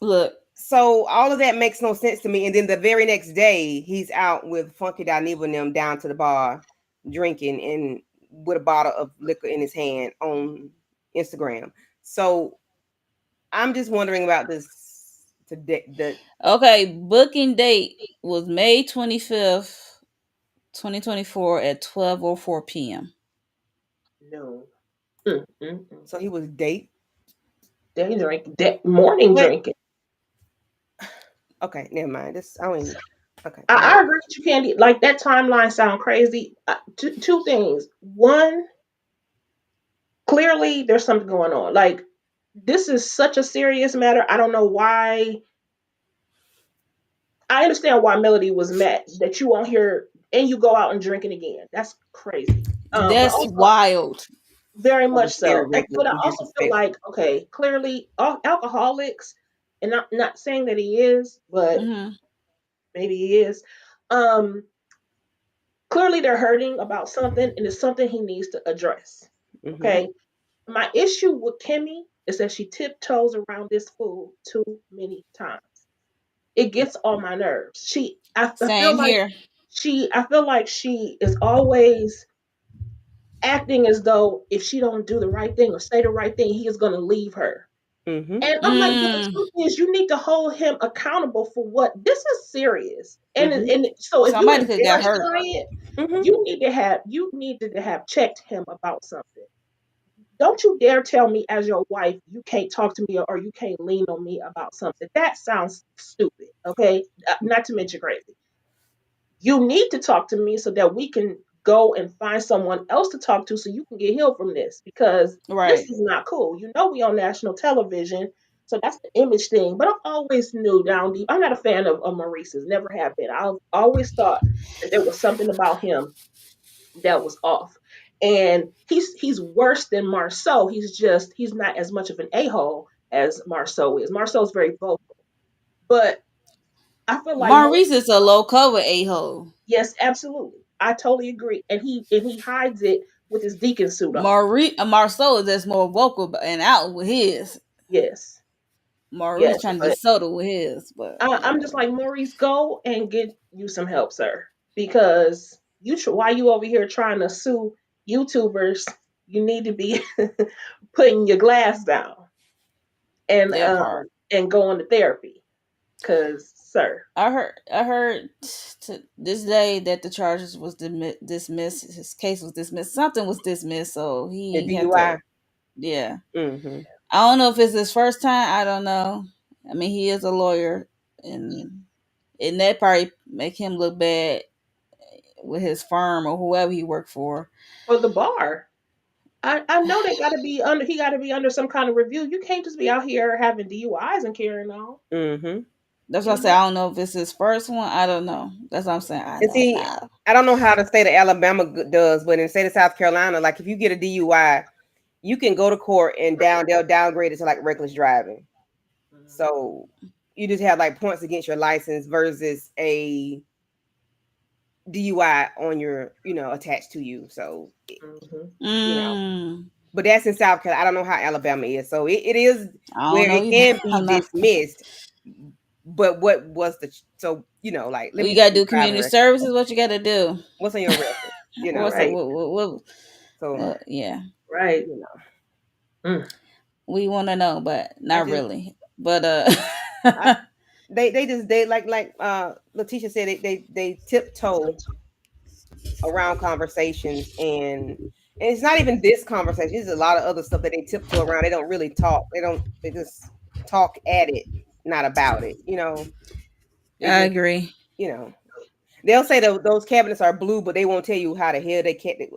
look, So all of that makes no sense to me. And then the very next day, he's out with Funky Dineva and them down to the bar drinking and with a bottle of liquor in his hand on Instagram. So I'm just wondering about this today. okay, booking date was May 25th, 2024 at 12:04 p.m. No. Mm. So he was date. Day drink, morning But drinking. okay, never mind. This I don't even. Okay, I agree with you, Candy. Like that timeline sound crazy. Two things. One, clearly there's something going on. Like this is such a serious matter. I don't know why. I understand why Melody was mad that you won't hear and you go out and drinking again. That's crazy. But That's also wild. very I much was very so. reckless But I and also feel like disrespectful. okay, clearly alcoholics, and not saying that he is, but Hmm. maybe he is. Um, Clearly they're hurting about something, and it's something he needs to address. Mm-hmm. Okay. My issue with Kimmy is that she tiptoes around this fool too many times. It gets on my nerves. I feel Same like here. she is always acting as though if she don't do the right thing or say the right thing, he is going to leave her. Mm-hmm. And I'm like, but the Mm. truth is, you need to hold him accountable for what this is serious. Mm-hmm. And so if you Somebody could get embarrassed hurt. by it, Mm-hmm. you needed to have checked him about something. Don't you dare tell me as your wife you can't talk to me or you can't lean on me about something. That sounds stupid. Okay, not to mention crazy. You need to talk to me so that we can go and find someone else to talk to so you can get healed from this because this Right. is not cool. You know we on national television, so that's the image thing. But I always knew down deep. I'm not a fan of Maurice's. Never have been. I've always thought that there was something about him that was off. And he's worse than Marceau. He's not as much of an a-hole as Marceau is. Marceau's very vocal. But I feel like Maurice is a low cover a-hole. yes, absolutely. I totally agree. And he hides it with his deacon suit on. Marceau is just more vocal and out with his. Yes. Maurice Yes. trying to be But subtle with his, but I'm just whatever. like, Maurice, go and get you some help, sir. Because why you over here trying to sue YouTubers, you need to be putting your glass down and That part. going to therapy. Cause, sir, I heard this day that the charges was dismissed. His case was dismissed. Something was dismissed, so The he had to. DUI. Yeah, Mm-hmm. I don't know if it's his first time. I don't know. I mean, he is a lawyer, and that probably make him look bad with his firm or whoever he worked for. for the bar. I know they gotta be under he gotta be under some kind of review. You can't just be out here having DUIs and carrying on. Mm-hmm. That's why I You say know? I don't know if it's his first one. I don't know. That's what I'm saying. I And don't see, know. I don't know how the state of Alabama does, but in the state of South Carolina, like if you get a DUI, you can go to court and they'll downgrade it to like reckless driving. Mhm. So you just have like points against your license versus a DUI on your, attached to you. So, Mhm. you know, Mm, but that's in South Carolina. I don't know how Alabama is. So it is I don't where know it either. can be I'm not. dismissed. But what was like, let Well, me you see gotta your do driving community record. services. What you gotta do? What's on your record? You What's know. the Right. what? So, Yeah, Right. you know, Mm. we want to know, but I not just really. But I they Letitia said they tiptoe around conversations, and it's not even this conversation. There's a lot of other stuff that they tiptoe around. They don't really talk. They just talk at it, not about it. They I just agree. you know they'll say those cabinets are blue, but they won't tell you how the hell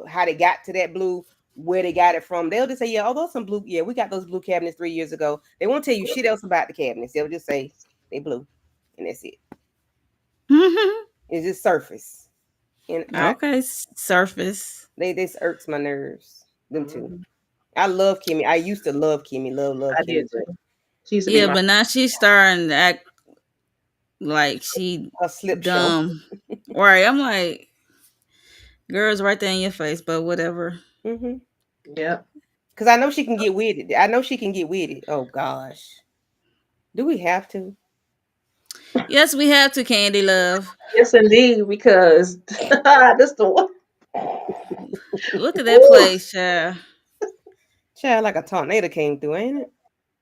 how they got to that blue, where they got it from. They'll just say, yeah, oh, those some blue. Yeah, we got those blue cabinets 3 years ago. They won't tell you shit else about the cabinets. They'll just say they blue, and that's it. It's just surface, and Okay, surface. this irks my nerves. Them two. Mhm. I love Kimmy. I used to love Kimmy. Love I did Kimmy, but too. She used to be Yeah, my but now she's starting to act like she a slip show. dumb. Right? I'm like, girls, right there in your face. But whatever. Mm-hmm. yeah. Because I know she can get with it. I know she can get with it. Oh gosh, do we have to? Yes, we have to, Candy Love. Yes indeed, because this the one. Look at that Ooh, place, child. Child, like a tornado came through, ain't it?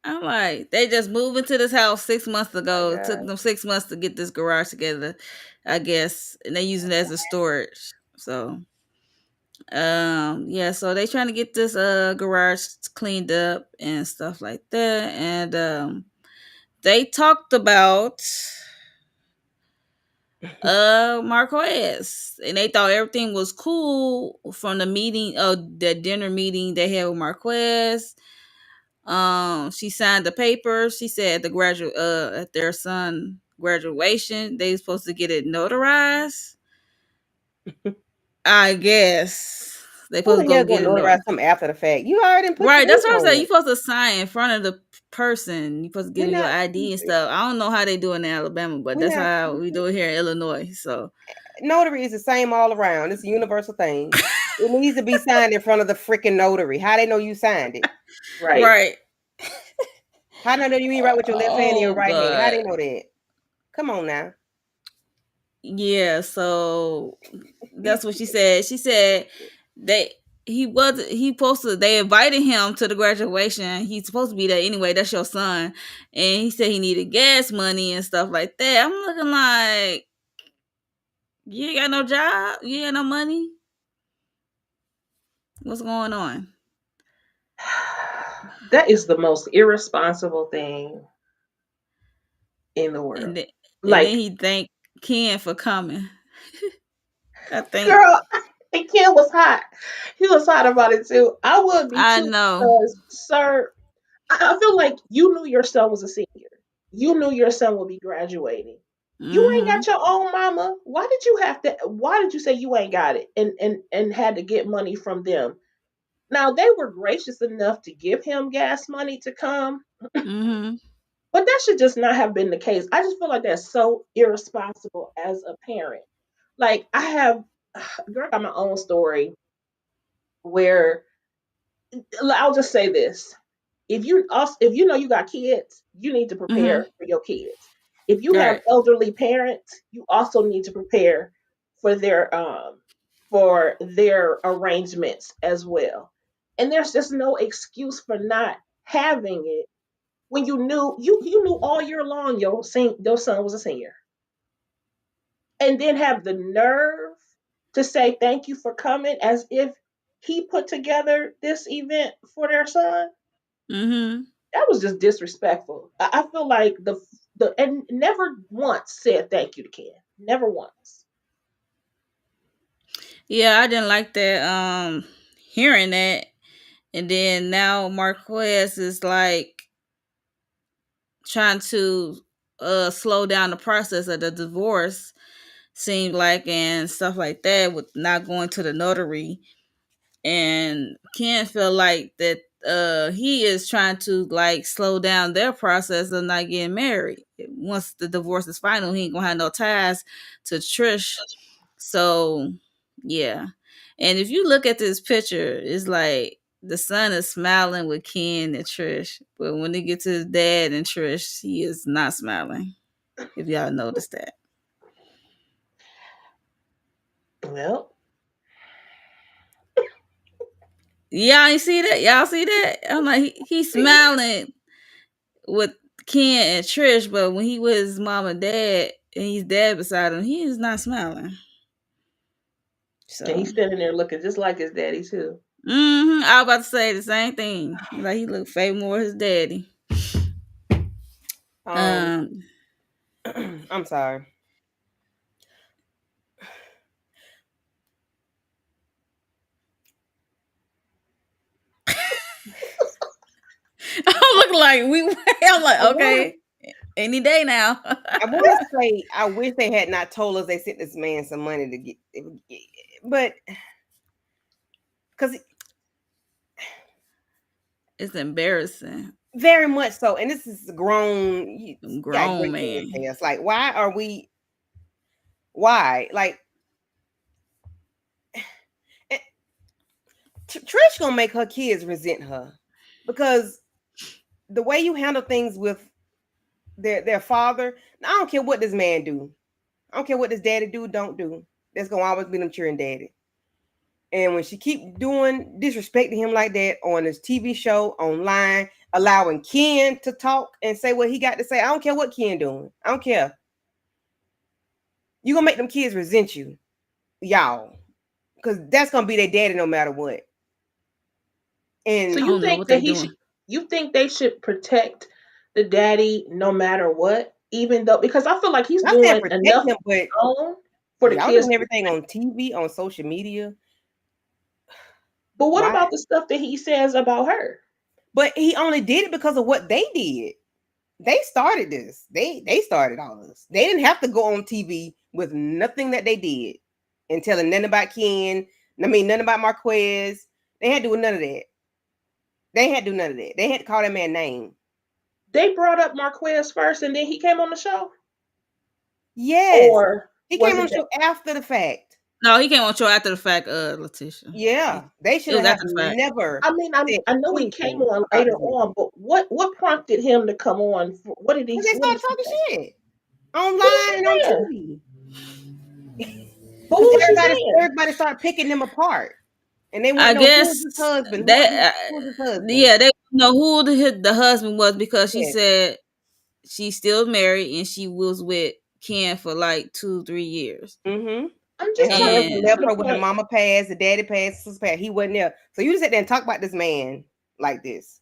I'm like, they just moved into this house 6 months My ago. It took God. them 6 months to get this garage together, I guess, and they using it as a storage. So, yeah, so they trying to get this garage cleaned up and stuff like that, and they talked about Marquez, and they thought everything was cool from the meeting, the dinner meeting they had with Marquez. She signed the paper. She said at their son graduation, they supposed to get it notarized. I guess they Who supposed to the go hell get gonna it notarize something after the fact? You already put your right. That's ink what I'm saying. on You it. supposed to sign in front of the person. You supposed to give We're them your not ID and stupid. stuff. I don't know how they do it in Alabama, but We're that's not how we stupid. do it here in Illinois. So Notary is the same all around. It's a universal thing. It needs to be signed in front of the freaking notary. How they know you signed it? right. right. How they know you mean right with your left hand and your Oh right hand? How God. they know that? Come on now. Yeah, so that's what she said. She said they he supposed to they invited him to the graduation. He's supposed to be there anyway. That's your son. And he said he needed gas money and stuff like that. I'm looking like you ain't got no job, you ain't got no money. What's going on? That is the most irresponsible thing in the world. And then and then Like, he thanked Ken for coming. I think girl, and Ken was hot. He was hot about it too. I would be I too know. because, sir, I feel like you knew your son was a senior. You knew your son would be graduating. You ain't Mm-hmm. got your own mama. Why did you have to? Why did you say you ain't got it and had to get money from them? Now they were gracious enough to give him gas money to come, Mm-hmm. but that should just not have been the case. I just feel like that's so irresponsible as a parent. Like I have, girl, I got my own story where I'll just say this: if you know you got kids, you need to Mm-hmm. prepare for your kids. If you have Right. elderly parents, you also need to prepare for their arrangements as well. And there's just no excuse for not having it when you knew all year long your son was a senior, and then have the nerve to say thank you for coming as if he put together this event for their son. Mm-hmm. That was just disrespectful. I feel like the and never once said thank you to Ken. Never once. Yeah, I didn't like that. Hearing that, and then now Marquez is like trying to slow down the process of the divorce. Seemed like and stuff like that with not going to the notary, and Ken feel like that he is trying to like slow down their process of not getting married. Once the divorce is final, he ain't gonna have no ties to Trish. So yeah. And if you look at this picture, it's like the son is smiling with Ken and Trish. But when they get to his dad and Trish, he is not smiling. If y'all noticed that. Well, Y'all ain't see that? Y'all see that? I'm like, he's smiling with Ken and Trish, but when he with his mom and dad and he's dad beside him, he is not smiling. and So he's standing there looking just like his daddy too. I was about to say the same thing. Like he looked fake more his daddy. Um, Um I'm sorry. I look like we I'm like, I want okay, any day now. I want to say I wish they had not told us they sent this man some money to get, but because It's embarrassing. very much so, and this is grown. You got Grown great man man. past. Like, why are we? Why? Like, eh, Trish gonna make her kids resent her because the way you handle things with their father. I don't care what this man do. I don't care what this daddy do. Don't do. That's gonna always be them cheering daddy. And when she keep doing disrespecting him like that on his TV show, online, allowing Ken to talk and say what he got to say, I don't care what Ken doing. I don't care. You gonna make them kids resent you, y'all, because that's gonna be their daddy no matter what. So And I you don't know think what they that doing. you think they should protect the daddy no matter what, even though because I feel like he's not saying doing protect enough him, but on for the y'all kids doing to everything on TV, on social media. but what Why? about the stuff that he says about her? But he only did it because of what they did. They started this. They started all this. They didn't have to go on TV with nothing that they did and telling nothing about Ken. I mean, nothing about Marquez. They had to do none of that. They had to do none of that. They had to call that man name. They brought up Marquez first and then he came on the show? Yes, Or he was came on it the show after the fact. No, he came on show after the fact, Letitia. Yeah, they It should was have after the fact. never I mean, said I know he came anything on about later this man on, but what prompted him to come on? because they What did started he talking say? shit What was online he and on saying? TV. But Because what was he saying? everybody started picking them apart. And they I wouldn't know who was guess his husband, that who was his husband. yeah, they know who the husband was because she Yes. said she's still married and she was with Ken for like 2-3 years. Mm-hmm. I'm And just her trying to husband get And to left the her when her point. mama passed, the daddy passed, the sister passed. He wasn't there. So you just sit there and talk about this man like this.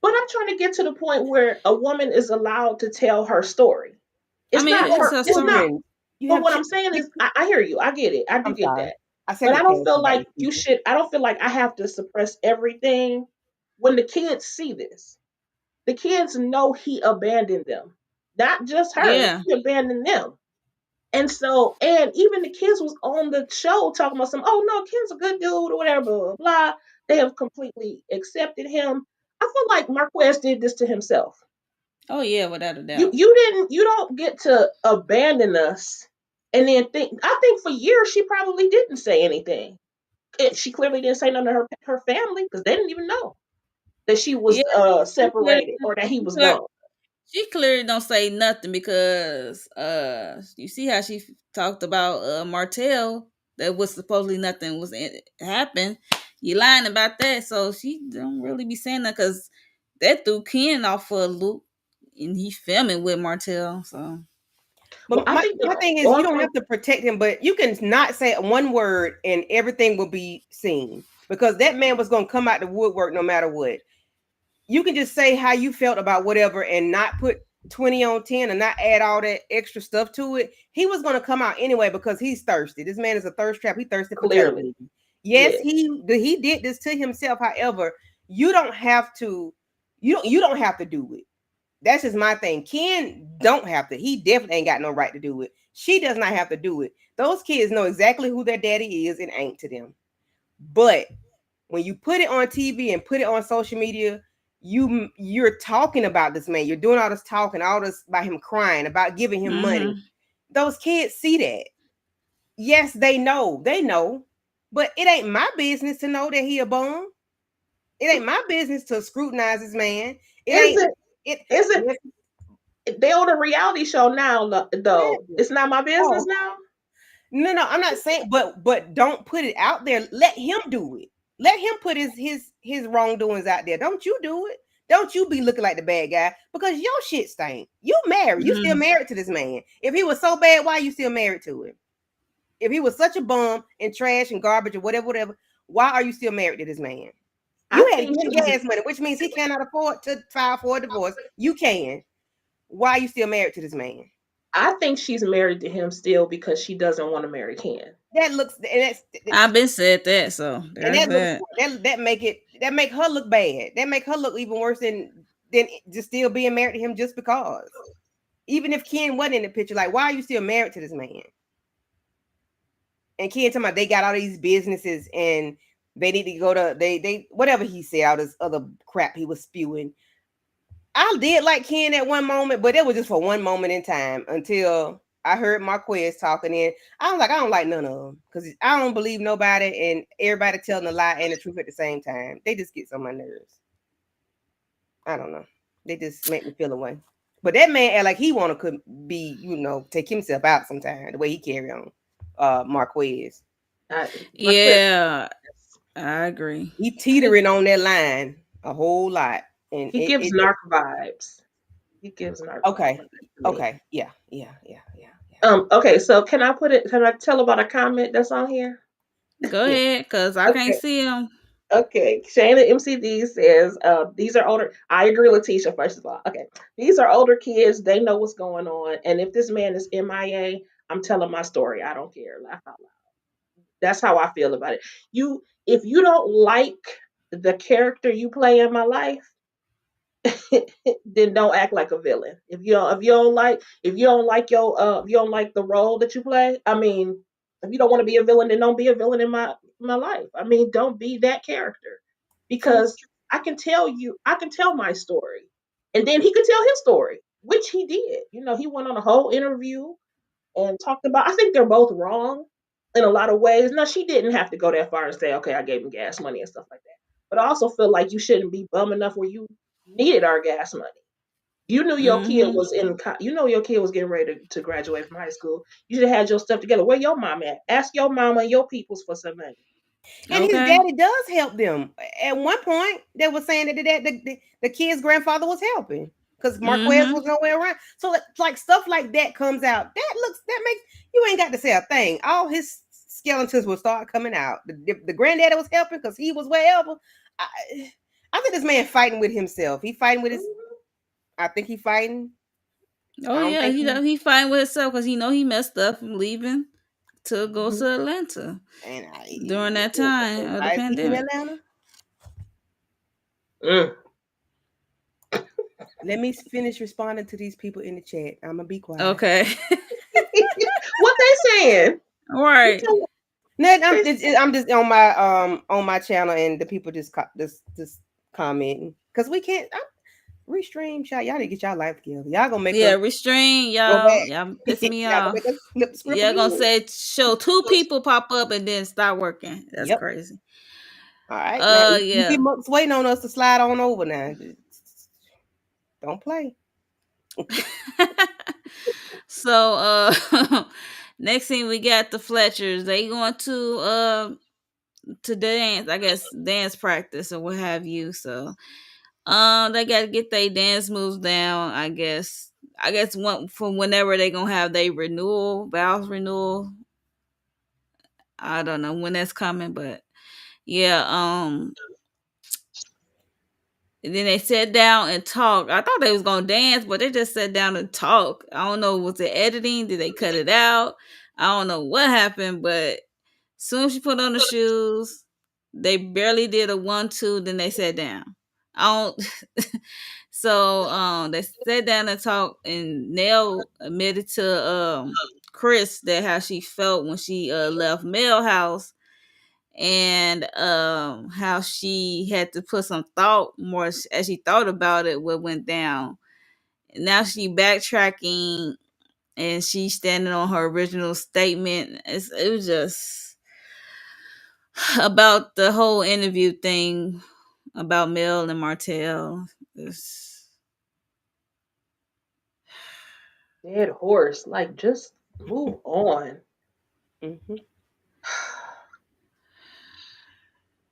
But I'm trying to get to the point where a woman is allowed to tell her story. I It's mean not You have it's her. her It's story. not. children. You But have what I'm saying is, I hear you. I get it. I do I'm get sorry. that. I But I second don't guessed feel about like these you people. should. I don't feel like I have to suppress everything when the kids see this. The kids know he abandoned them, not just her. Yeah. He abandoned them. And so, and even the kids was on the show talking about some, oh no, Ken's a good dude or whatever, blah, blah, blah. They have completely accepted him. I feel like Marquez did this to himself. Oh yeah, without a You doubt. you didn't you don't get to abandon us and then think I think for years she probably didn't say anything. She clearly didn't say nothing to her family because they didn't even know that she Yeah, was she clearly, separated or that he she was clear- gone. she clearly don't say nothing because you see how she talked about Martell that was supposedly nothing was happened. You lying about that, so she don't really be saying that because that threw Ken off for a loop, and he filming with Martell. So Well, But I my, think my the thing is, you going don't from have to protect him, but you can not say one word and everything will be seen because that man was going to come out the woodwork no matter what. You can just say how you felt about whatever and not put 20 on 10 and not add all that extra stuff to it. He was going to come out anyway because he's thirsty. This man is a thirst trap. He thirsty for clearly, television. Yes, yes, he did this to himself. However, you don't have to you don't have to do it. That's just my thing. Ken don't have to. He definitely ain't got no right to do it. She does not have to do it. Those kids know exactly who their daddy is and ain't to them. But when you put it on TV and put it on social media, you're talking about this man. You're doing all this talking, all this about him crying, about giving him money. mm-hmm. Those kids see that. Yes, they know. They know. But it ain't my business to know that he a bum. It ain't my business to scrutinize this man. It is ain't it? it Is it? yes, They on a reality show now, though. exactly. It's not my business Oh, now. no, I'm not saying, but don't put it out there. Let him do it. Let him put his wrongdoings out there. Don't you do it. Don't you be looking like the bad guy because your shit stink. You married. You still Mm-hmm. married to this man. If he was so bad, why are you still married to him? If he was such a bum and trash and garbage or whatever, why are you still married to this man? I You had think good she's. gas money, which means he cannot afford to file for a divorce. You can. Why are you still married to this man? I think she's married to him still because she doesn't want to marry Ken. That looks and that's I've been said that, so and there's that looks that. that make her look bad. That make her look even worse than just still being married to him just because. Even if Ken wasn't in the picture, like why are you still married to this man? And Ken talking about they got all these businesses and they need to go to they whatever he said, all this other crap he was spewing. I did like Ken at one moment, but it was just for one moment in time until I heard Marquez talking in. I was like, I don't like none of them because I don't believe nobody and everybody telling a lie and the truth at the same time. They just get on my nerves. I don't know. They just make me feel away. But that man act like he wanna could be, take himself out sometime the way he carry on. Marquez. Marquez, Yeah, I agree. He teetering on that line a whole lot. And he gives narc vibes. He gives narc vibes okay. to me. Okay. Yeah. Okay, so can I put it? Can I tell about a comment that's on here? Go Yeah. ahead, cause I can't Okay. see him. Okay, Shayna MCD says, these are older. I agree, Letitia, first of all. Okay, these are older kids. They know what's going on. And if this man is MIA, I'm telling my story. I don't care. Laugh out loud. That's how I feel about it. If you don't like the character you play in my life, then don't act like a villain. If you don't like the role that you play, I mean, if you don't want to be a villain, then don't be a villain in my life. I mean, don't be that character. True. Because I can tell my story. And then he could tell his story, which he did. He went on a whole interview and talked about, I think they're both wrong in a lot of ways. No, she didn't have to go that far and say, okay, I gave him gas money and stuff like that. But I also feel like you shouldn't be bum enough where you needed our gas money. You knew your kid Mm-hmm. was your kid was getting ready to graduate from high school. You should have had your stuff together. Where your mom at? Ask your mama and your peoples for some money. And his Okay. daddy does help them. At one point, they were saying that the kid's grandfather was helping because Marquez Mm-hmm. was nowhere around. So like stuff like that comes out. That makes you ain't got to say a thing. All his skeletons will start coming out. The granddaddy was helping because he was wherever. I think this man fighting with himself. He fighting with his. Mhm. I think he fighting. Oh I don't yeah, think he. he fine with himself because he messed up from leaving to go Mhm. to Atlanta And during that time of the why is he in pandemic. Atlanta? Mm. Let me finish responding to these people in the chat. I'm gonna be quiet. Okay. What they saying? All You right. tell No, they I'm just on my channel and the people just commenting because we can't restream shot. Y'all need to get y'all life together. Y'all gonna make Yeah, us restrain go y'all. back. Y'all piss me Y'all gonna off. make us flip the script Y'all gonna again. say show two people pop up and then stop working. That's Yep. crazy. All right. Now you Yeah. keep waiting on us to slide on over now. Don't play. So next thing we got the Fletchers. They going to dance, I guess dance practice or what have you. So They got to get their dance moves down. I guess. I guess one from whenever they gonna have their renewal vows renewal. I don't know when that's coming, but yeah. And then they sat down and talked. I thought they was gonna dance, but they just sat down and talk. I don't know, was it editing? Did they cut it out? I don't know what happened, but soon as she put on the shoes, they barely did a 1-2. Then they sat down. I don't. So they sat down and talked, and Nell admitted to Chris that how she felt when she left Mel house, and how she had to put some thought more as she thought about it what went down. And now she backtracking, and she's standing on her original statement. It was just about the whole interview thing about Mel and Martell. It's, Dead horse. Like, just move on. Mm-hmm.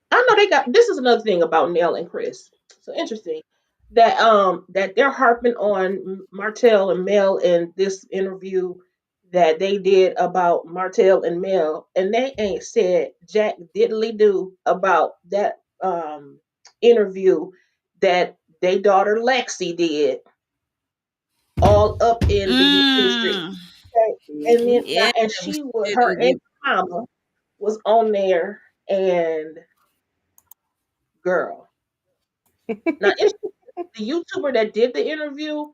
I know they got. This is another thing about Nell and Chris. So interesting that they're harping on Martell and Mel in this interview that they did about Martell and Mel, and they ain't said jack diddly do about that interview that they daughter Lexi did all up in the YouTube street. mm, Okay? And Mm-hmm. then yeah, and we she was her didn't and get. mama was on there, and girl. Now it's the YouTuber that did the interview,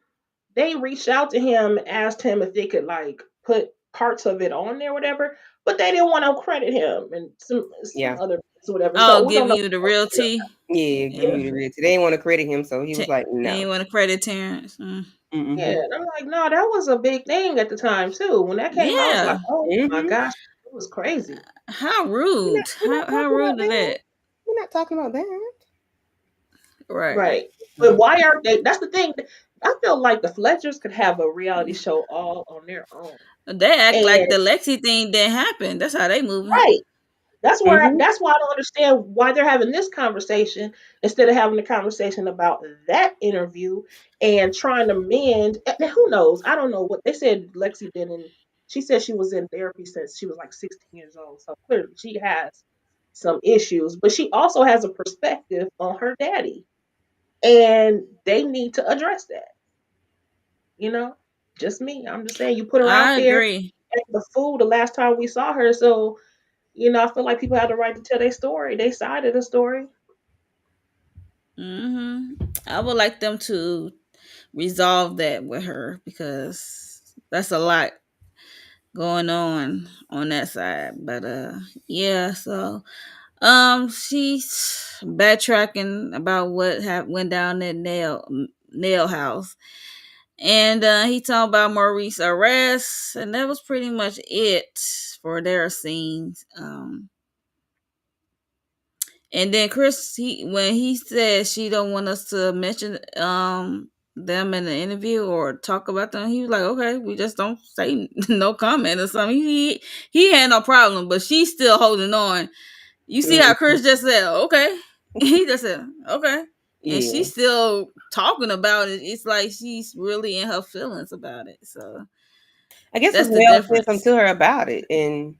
they reached out to him and asked him if they could like put parts of it on there, whatever, but they didn't want to credit him and some Yeah. other whatever. Oh, So we don't giving know. you the real tea. Yeah, giving Yeah, you the real. They didn't want to credit him, so he was like, They no. ain't want to credit Terrence. yeah. Mm-hmm. And I'm like, no, that was a big thing at the time too. When that came out, I was like, Yeah, oh my Mm-hmm. gosh, it was crazy. how We're not, rude. we're not How talking rude about is that. that? We're not talking about that. Right. Right. But why are they? That's the thing. I feel like the Fletchers could have a reality show all on their own. They act like And the Lexi thing didn't happen. That's how they moving. right. Mm-hmm. That's why I don't understand why they're having this conversation instead of having a conversation about that interview and trying to mend. And who knows? I don't know what they said. Lexi didn't. She said she was in therapy since she was like 16 years old. So clearly she has some issues, but she also has a perspective on her daddy, and they need to address that. You know, just me. I'm just saying you put her out I there agree. as the fool the last time we saw her. So I feel like people have the right to tell their story, their side of the story. I would like them to resolve that with her because that's a lot going on that side. But yeah, so she's backtracking about what went down at nail house. And he talked about Maurice's arrest, and that was pretty much it for their scenes. And then Chris, when he said she don't want us to mention them in the interview or talk about them, he was like, okay, we just don't say no comment or something. He had no problem, but she's still holding on. You see how Mm-hmm. Chris just said, okay. He just said, okay. And Yeah. she's still talking about it. It's like she's really in her feelings about it. So I guess that's because the Mel said something difference. to her about it, and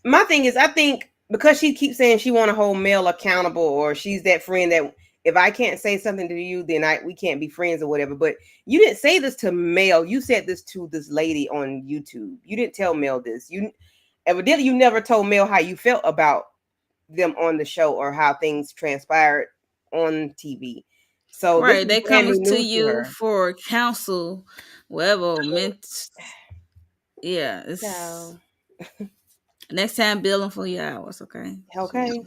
my thing is, I think because she keeps saying she want to hold Mel accountable, or she's that friend that if I can't say something to you, then we can't be friends or whatever. But you didn't say this to Mel. You said this to this lady on YouTube. You didn't tell Mel this. You evidently you never told Mel how you felt about them on the show or how things transpired on TV. So this Right. is They brand coming new to news to you her. for counsel, whatever meant. Yeah, it's So next time bill them for your hours, okay? okay.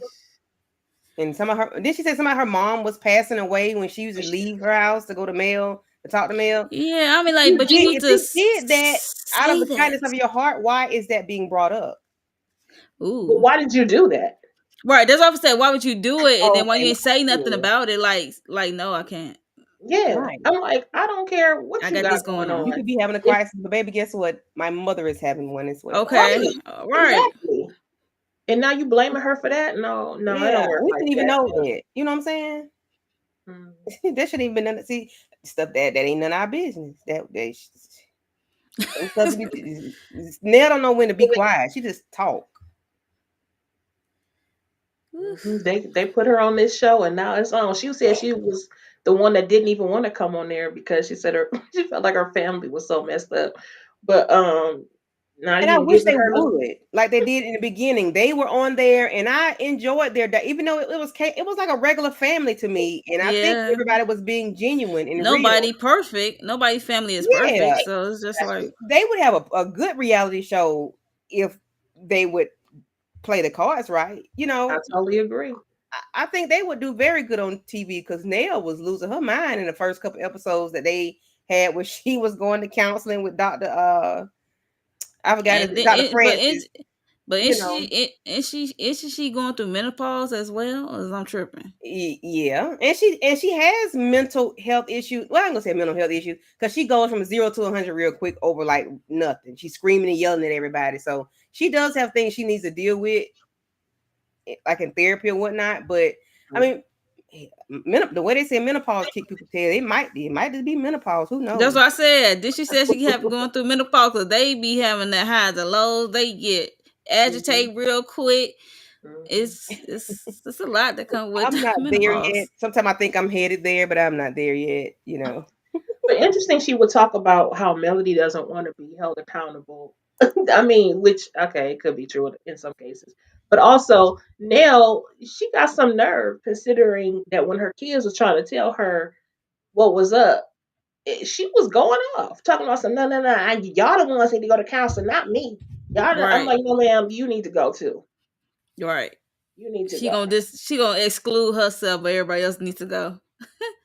And some of her did she say some of her mom was passing away when she used to leave her house to go to Mel to talk to Mel? Yeah, I mean, like, but you need If to you did that out of say the that. kindness of your heart, why is that being brought up? But Ooh, why did you do that? right. That's what I said. Why would you do it? And Oh, then why okay. you ain't say nothing Yeah. about it? Like, no, I can't. Yeah, Right. I'm like, I don't care what I you got got this going going on. You on. could be having a If crisis, but baby, guess what? My mother is having one as well. Okay, right, right. exactly. And now you blaming her for that? No, no, it Yeah, don't work we like didn't even that. know that. You know what I'm saying? Mm. That shouldn't even been none. See, stuff that ain't none of our business. Some stuff to be. Nell don't know when to be quiet. She just talk. Mhm. They put her on this show and now it's on. She said she was the one that didn't even want to come on there because she said her she felt like her family was so messed up. But now And you I know wish giving they her little would, like they did in the beginning. They were on there, and I enjoyed their day, even though it was like a regular family to me. And I think Yeah. everybody was being genuine and real. Nobody perfect. Nobody family is perfect. Yeah, So it's just like they would have a good reality show if they would play the cards right. I totally agree. I think they would do very good on TV because Nell was losing her mind in the first couple episodes that they had where she was going to counseling with Dr. I forgot and his then Dr. it, Francis, but you know. is she going through menopause as well? Or is I'm tripping? Yeah, and she has mental health issues. Well, I'm gonna say mental health issues because she goes from 0 to 100 real quick over like nothing. She's screaming and yelling at everybody, so she does have things she needs to deal with, like in therapy or whatnot. But I Mhm. mean, the way they say menopause kick people tail, it might just be menopause. Who That's knows? what I said. Did she say she have going through menopause? Cause they be having that highs and lows. They get Mhm. agitated real quick. Mhm. It's a lot that come with I'm not there yet. menopause. Sometimes I think I'm headed there, but I'm not there yet. But interesting, she would talk about how Melody doesn't want to be held accountable. I mean, which okay, it could be true in some cases, but also Nell, she got some nerve considering that when her kids was trying to tell her what was up, she was going off talking about some no, no, no, y'all the ones need to go to counseling, not me. I'm Right, like, no, ma'am, you need to go too. right. You need to She go. gonna she gonna exclude herself, but everybody else needs to go.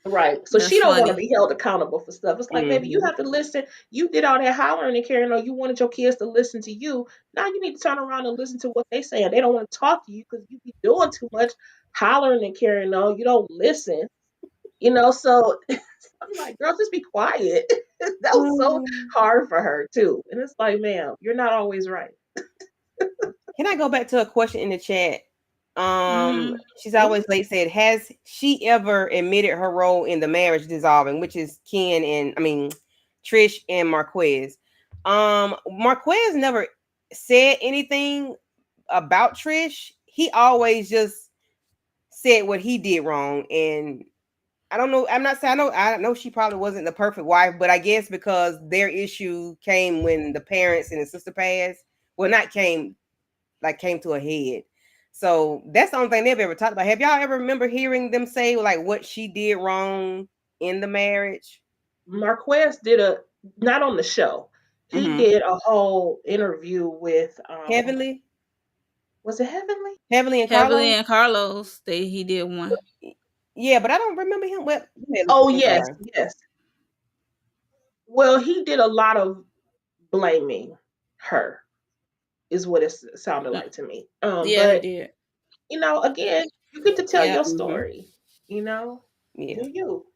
Right. So That's she don't want to funny. be held accountable for stuff. It's like, baby, you Hmm. have to listen. You did all that hollering and carrying on. You wanted your kids to listen to you. Now you need to turn around and listen to what they saying. They don't want to talk to you because you be doing too much hollering and carrying on. You don't listen. So I'm like, girl, just be quiet. That was so hard for her too. And it's like, ma'am, you're not always right. Can I go back to a question in the chat? Hmm. She's Mhm. always late said, has she ever admitted her role in the marriage dissolving, which is Ken and I mean Trish and Marquez. Marquez never said anything about Trish. He always just said what he did wrong. And I don't know. I'm not saying I know she probably wasn't the perfect wife, but I guess because their issue came when the parents and the sister passed. Well, not came to a head. So that's the only thing they've ever talked about. Have y'all ever remember hearing them say like what she did wrong in the marriage? Marquez did not on the show. He Mm-hmm. did a whole interview with Heavenly, was it Heavenly? Heavenly and Heavily Carlos. and Carlos, he did one. Yeah, but I don't remember him. Well, Oh I'm yes, sorry. yes. Well, he did a lot of blaming her, is what it sounded Mm, like to me. yeah, he But did. again, you get to tell Yeah. your Mm-hmm. story. You know, Yeah, do you?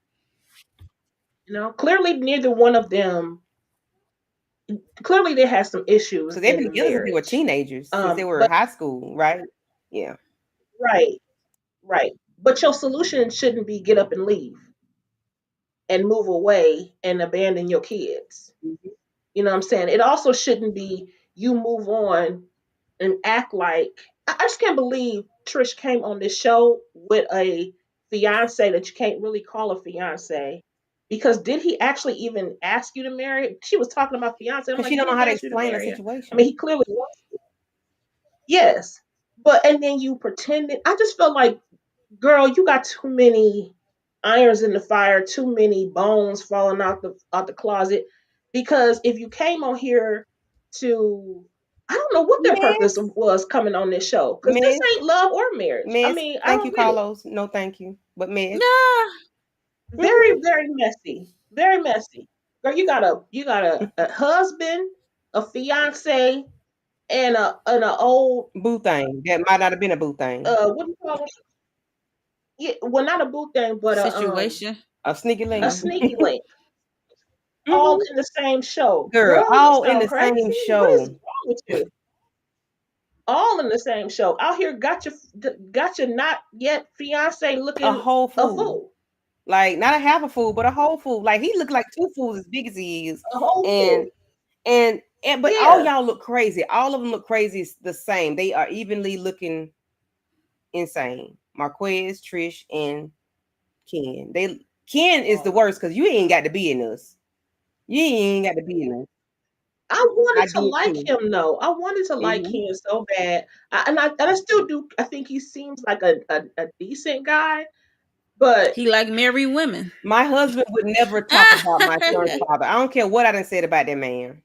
Clearly neither one of them. Clearly, they had some issues because they've in been the together since they were marriage. teenagers, since they were But high school, right? Yeah. right, right. But your solution shouldn't be get up and leave and move away and abandon your kids. Mhm. You know what I'm saying? It also shouldn't be you move on and act like I just can't believe Trish came on this show with a fiance that you can't really call a fiance. Because did he actually even ask you to marry? She was talking about fiance. I'm Because like, she he don't know didn't how to ask you to explain the marry her. I mean, situation. he clearly wants to. Yes. But and then you pretended. I just felt like, girl, you got too many irons in the fire, too many bones falling out the closet. Because if you came on here to, I don't know what their purpose Miss, was coming on this show, because this Miss, ain't love or marriage. I Miss. mean, I Thank you, don't get it. Carlos. No, thank you, but Miss. Yeah. Very, very messy. Very messy. Girl, you got a husband, a fiance, and a old Boo thing. That might not have been a boo thing. what do you call it? Yeah, well, not a boot thing, but Situation. A sneaky a link. sneaky link, all Hmm. in the same show. Girl, Girl, you all in sound the crazy. same What is show. wrong with you? All in the same show. Out here, got your not yet fiance A looking whole a fool. fool. Like not a half a fool, but a whole fool. Like he looked like two fools as big as he is. A whole And fool. but all Yeah. y'all look crazy. All of them look crazy the same. They are evenly looking insane. Marquez, Trish, and Ken. Ken is the worst because you ain't got to be in us. You ain't got to be in us. I wanted I to do it like too. him though. I wanted to like Hmm. Ken so bad. And I still do. I think he seems like a decent guy, but He like married women. My husband would never talk about my son's father. I don't care what I done said about that man.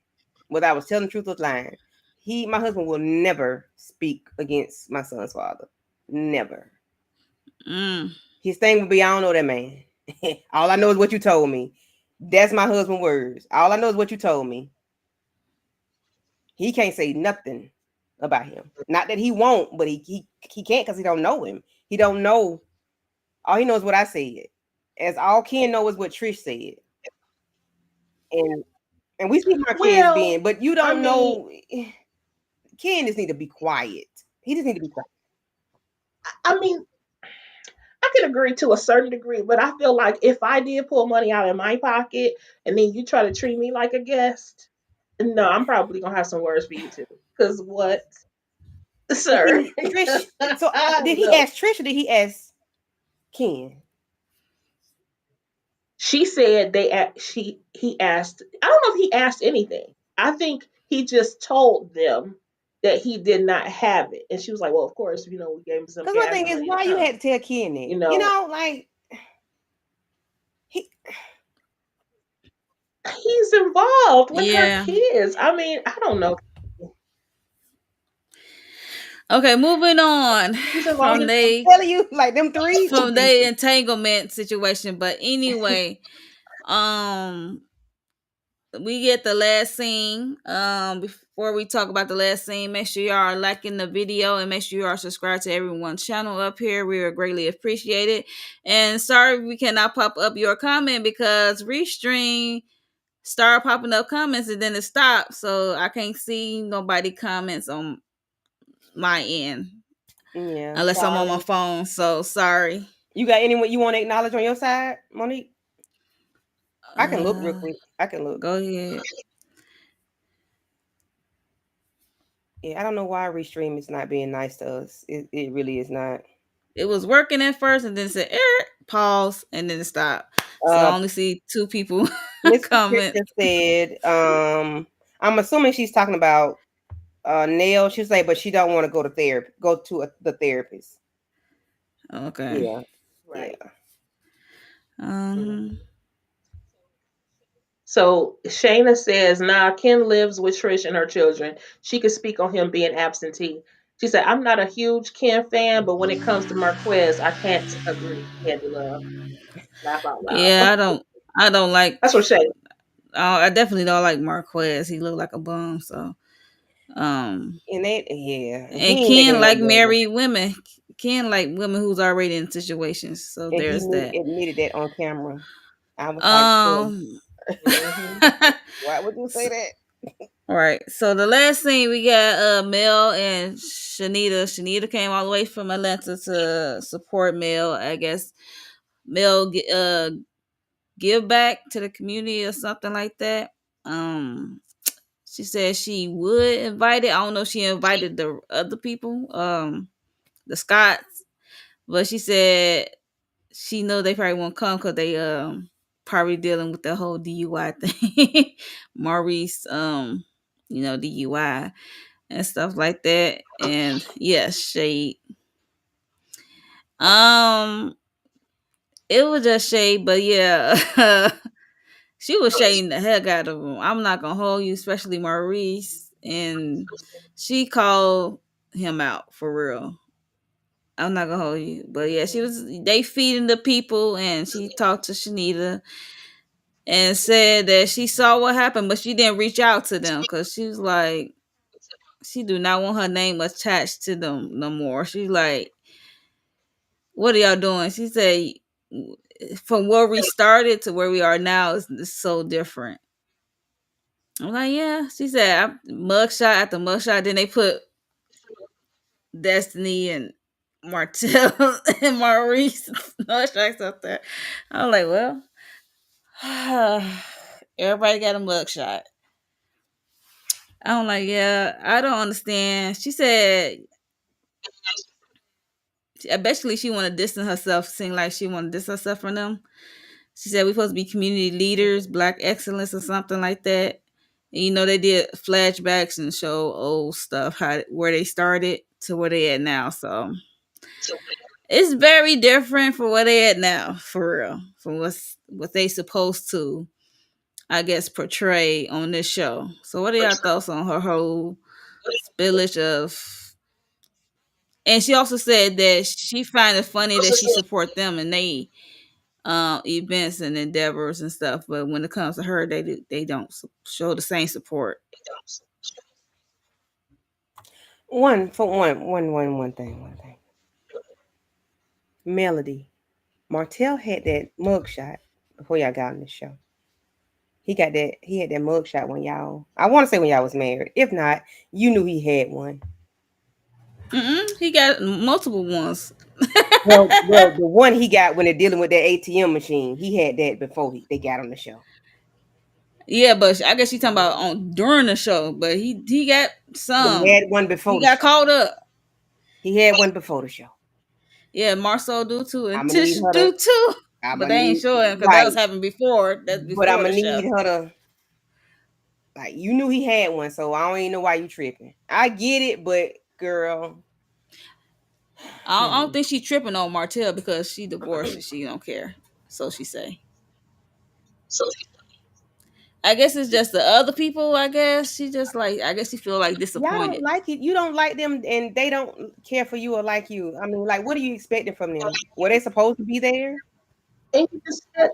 Whether I was telling the truth or lying. My husband will never speak against my son's father. Never. Mm. His thing would be, I don't know that man. All I know is what you told me. That's my husband's words. All I know is what you told me. He can't say nothing about him. Not that he won't, but he can't because he don't know him. He don't know. All he knows what I said. As all Ken know is what Trish said. And we see Marquez well, being, but you I don't mean, know. Ken just need to be quiet. He just need to be quiet. I mean, I can agree to a certain degree, but I feel like if I did pull money out of my pocket and then you try to treat me like a guest, no, I'm probably gonna have some words for you too. Cause what, But sir? see, Trish. So did he No. ask Trish or did he ask Ken? She said he asked. I don't know if he asked anything. I think he just told them that he did not have it, and she was like, "Well, of course, we gave him some Because my gas thing is, money to why you come." had to tell Ken that? You know, Like he. he's involved with her Yeah. kids. I mean, I don't know. Okay, moving on He's involved from in. I'm they telling you, like them three. from their entanglement situation. But anyway, um, we get the last scene. Before we talk about the last scene, make sure you are liking the video and make sure you are subscribed to everyone's channel up here. We are greatly appreciated. And sorry we cannot pop up your comment because Restream started popping up comments and then it stopped, so I can't see nobody comments on my end Yeah, unless I'm on my sorry. phone. So sorry. You got anyone you want to acknowledge on your side, Monique? I can look real Uh, quick. I can look. Go ahead. Yeah, I don't know why Restream is not being nice to us. It really is not. It was working at first, and then it said pause, and then it stopped. So I Uh, only see two people Miss comment. Patricia said, I'm assuming she's talking about Nail. She's like, but she don't want to go to therapy. Go to the therapist. Okay. Yeah, Right. yeah. Mhm. Um. So Shayna says, "Nah, Ken lives with Trish and her children. She could speak on him being absentee." She said, "I'm not a huge Ken fan, but when it comes to Marquez, I can't agree." Candy Love, laugh out Yeah, loud. I don't. I don't like. That's what Shay. I definitely don't like Marquez. He looked like a bum. So. Um. And And he ain't making Ken it no like better. married women. Ken like women who's already in situations. So And he there's that. admitted that on camera. I was like, "Ugh, Um. Hmm. why would you say that?" All right. So the last thing we got Mel and Shanita. Shanita came all the way from Atlanta to support Mel. I guess Mel give back to the community or something like that. Um she said she would invite it. I don't know if she invited the other people, the Scots, but she said she know they probably won't come because they probably dealing with the whole DUI thing. Maurice DUI and stuff like that. And yes, shade. Um, it was just shade, but yeah, she was shading the heck out of him. I'm not gonna hold you, especially Maurice, and she called him out for real. I'm not gonna hold you, but yeah, she was. They feeding the people, and she talked to Shanita and said that she saw what happened, but she didn't reach out to them because she was like, she do not want her name attached to them no more. She's like, what are y'all doing? She said, from where we started to where we are now is so different. I'm like, yeah. She said, mugshot after mugshot. Then they put Destiny and Martell and Maurice no strikes up there. I was like, well, everybody got a mugshot. I'm like, yeah, I don't understand. She said, basically, she want to distance herself, seem like she want to distance herself from them. She said we supposed to be community leaders, black excellence, or something like that. And, they did flashbacks and show old stuff, how where they started to where they at now. So it's very different from where they at now, for real, from what they supposed to, I guess, portray on this show. So what are y'all thoughts on her whole spillage of? And she also said that she find it funny that she support them and they events and endeavors and stuff, but when it comes to her, they don't show the same support. One thing. Melody. Martell had that mugshot before y'all got on the show. He had that mugshot when y'all, I want to say when y'all was married. If not, you knew he had one. He got multiple ones. Well, the one he got when they're dealing with that ATM machine, he had that before they got on the show. Yeah, but I guess she talking about on during the show. But he got He some. had one before He the got show. caught up. He had one before the show. Yeah, Marcel do too, and I'm gonna need Tish her to. do too. I'm But gonna they ain't need showing because that right, was happening before. That's but I'm before gonna the need show. her to. Like you knew he had one, so I don't even know why you tripping. I get it, but girl, I don't think she tripping on Martell because she divorced and she don't care. So she say. I guess it's just the other people. I guess she just like. I guess she feel like y'all don't disappointed. like it. You don't like them, and they don't care for you or like you. I mean, like, what are you expecting from them? Were they supposed to be there? And you just said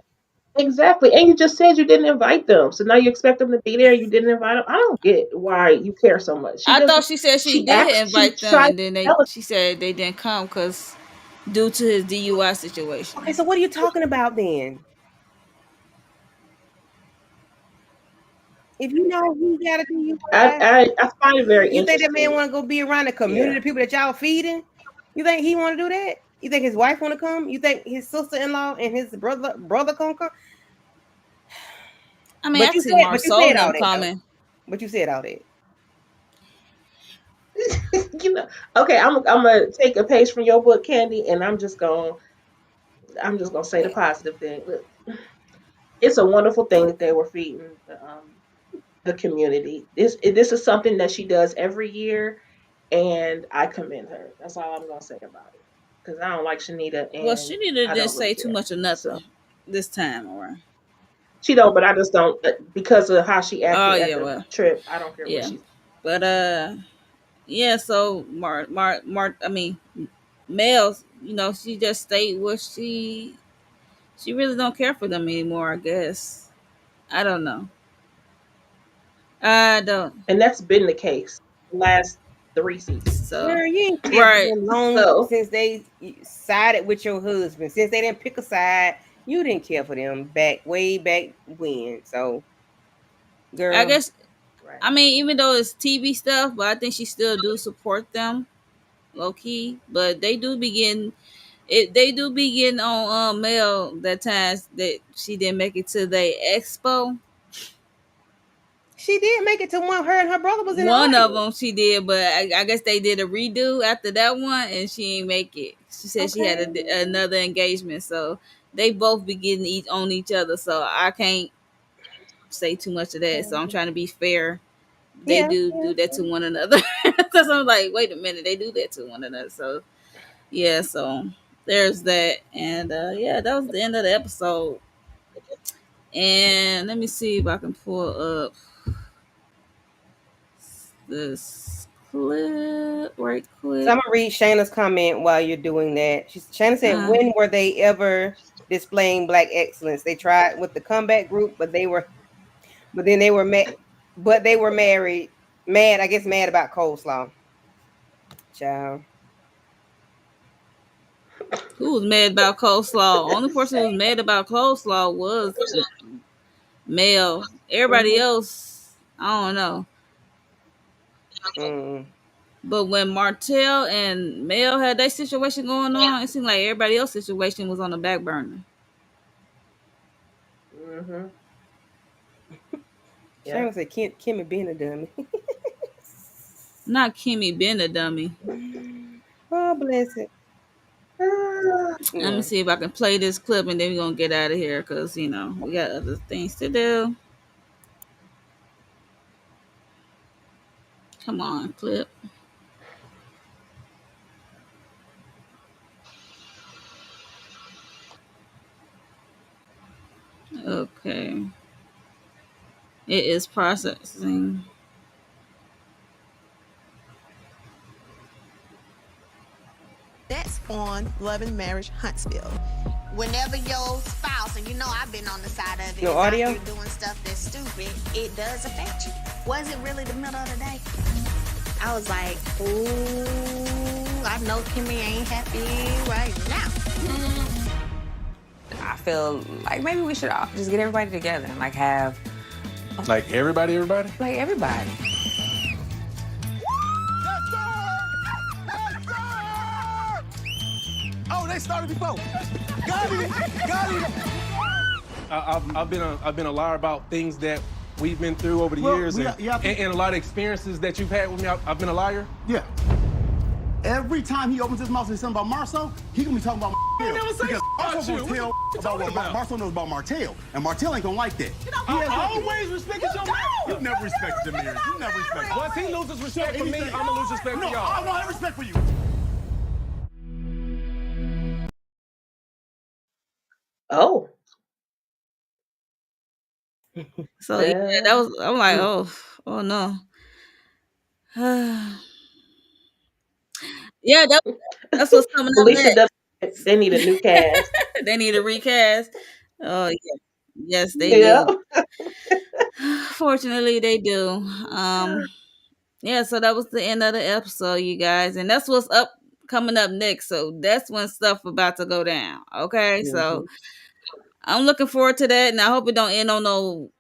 exactly, and you just said you didn't invite them, so now you expect them to be there. You didn't invite them. I don't get why you care so much. She I thought doesn't. she said she She did acts. She invite them, tried to and then tell us. she said they didn't come because due to his DUI Okay, situation. so what are you talking about then? If you know he got a DUI, I find it very you think that man interesting. want to go be around the community Yeah, of people that y'all feeding? You think he want to do that? You think his wife want to come? You think his sister-in-law and his brother gonna come? I mean, I can see But you Marceau said and all them that though. coming. But you said all that. you know. Okay, I'm gonna take a page from your book, Candy, and I'm just gonna say the positive thing. Look, it's a wonderful thing that they were feeding the community. This is something that she does every year, and I commend her. That's all I'm gonna say about it. Because I don't like Shanita, Well, and she didn't I just don't really say too care. much of nothing So this time around. she don't, but I just don't because of how she Oh acted at yeah, the well, trip. I don't care what yeah, she's. but yeah. So I mean, Mel, she just stayed where she really don't care for them anymore. I guess I don't know. I don't. And that's been the case the last 3 seasons. So Girl, you ain't cared for right. them long So since they sided with your husband. Since they didn't pick a side, you didn't care for them back way back when. So, I girl, guess right. I mean even though it's TV stuff, but I think she still do support them low key. But they do begin it. They do be getting on Mel that times that she didn't make it to the expo. she did make it to one. Her and her brother was in the One of audience. them she did, but I guess they did a redo after that one, and she ain't make it. She said she had Okay. another engagement, so they both be getting on each other. So I can't say too much of that. So I'm Mhm. trying to be fair. They Yeah, do that yeah. to one another, because I'm like, wait a minute, they do that to one another. So yeah, so there's that, and yeah, that was the end of the episode. And let me see if I can pull up this clip right So I'm quick. gonna read Shayna's comment while you're doing that. Shayna said, Uh, "When were they ever displaying black excellence? They tried with the comeback group, but then they were mad, but they were married, mad. I guess mad about coleslaw, child. who was mad about coleslaw? Only person who was mad about coleslaw was Mel. Everybody Mm-hmm. else, I don't know. Mm. But when Martell and Mel had their situation going on, it seemed like everybody else's situation was on the back burner. Mm-hmm. Yeah. Sharon said Kimmy being a dummy. Not Kimmy being a dummy. Oh, bless it. Let me Yeah. see if I can play this clip and then we're gonna get out of here because we got other things to do. Come on, clip. Okay. It is processing. That's on Love and Marriage Huntsville. Whenever your spouse, and you know I've been on the side of it, No is out audio? here doing stuff that's stupid, it does affect you. Was it really the middle of the day? I was like, ooh, I know Kimmy ain't happy right now. I feel like maybe we should all just get everybody together and like have Like everybody? like everybody. Oh, they started before. Got it. I've been a liar about things that we've been through over the years, and a lot of experiences that you've had with me. I've been a liar. Yeah. Every time he opens his mouth and says something about Marcel, he gonna be talking about Martell. never say Because about Marcel you. gonna tell What you about what talking about? Marcel knows about Martell, and Martell ain't gonna like that. I always respected your man. You never respected the marriage. You never respected. Once he loses respect for me, I'm gonna lose respect for No, I y'all. don't have respect for you. Oh. So yeah, that was. I'm like, oh no. Yeah, that's what's coming up Felicia next. does. They need a new cast. They need a recast. Oh yeah, yes they Yeah. do. Fortunately, they do. Yeah. So that was the end of the episode, you guys, and that's what's up coming up next. So that's when stuff about to go down. Okay, so Mhm. I'm looking forward to that, and I hope it don't end on no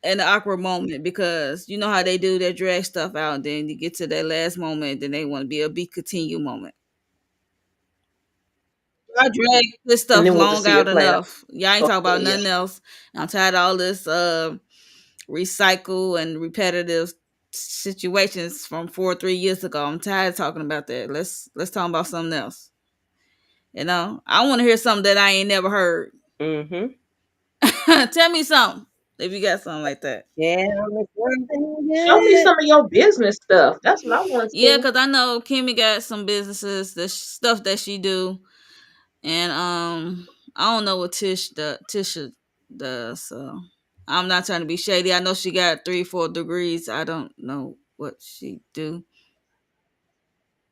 an awkward moment because you know how they do their drag stuff out, and then you get to that last moment, then they want to be a be continue moment. I drag this And stuff then we'll just long see out it play out. enough. Y'all ain't talk about Okay, yeah. nothing else. I'm tired of all this recycle and repetitive situations from 4 or 3 years ago. I'm tired of talking about that. Let's talk about something else. I want to hear something that I ain't never heard. Mhm. Tell me something if you got something like that. Yeah, it's something Show me good. some of your business stuff. That's what I want to Yeah, see. because I know Kimmy got some businesses, the stuff that she do, and I don't know what Tisha does. So I'm not trying to be shady. I know she got 3, 4 degrees. I don't know what she do.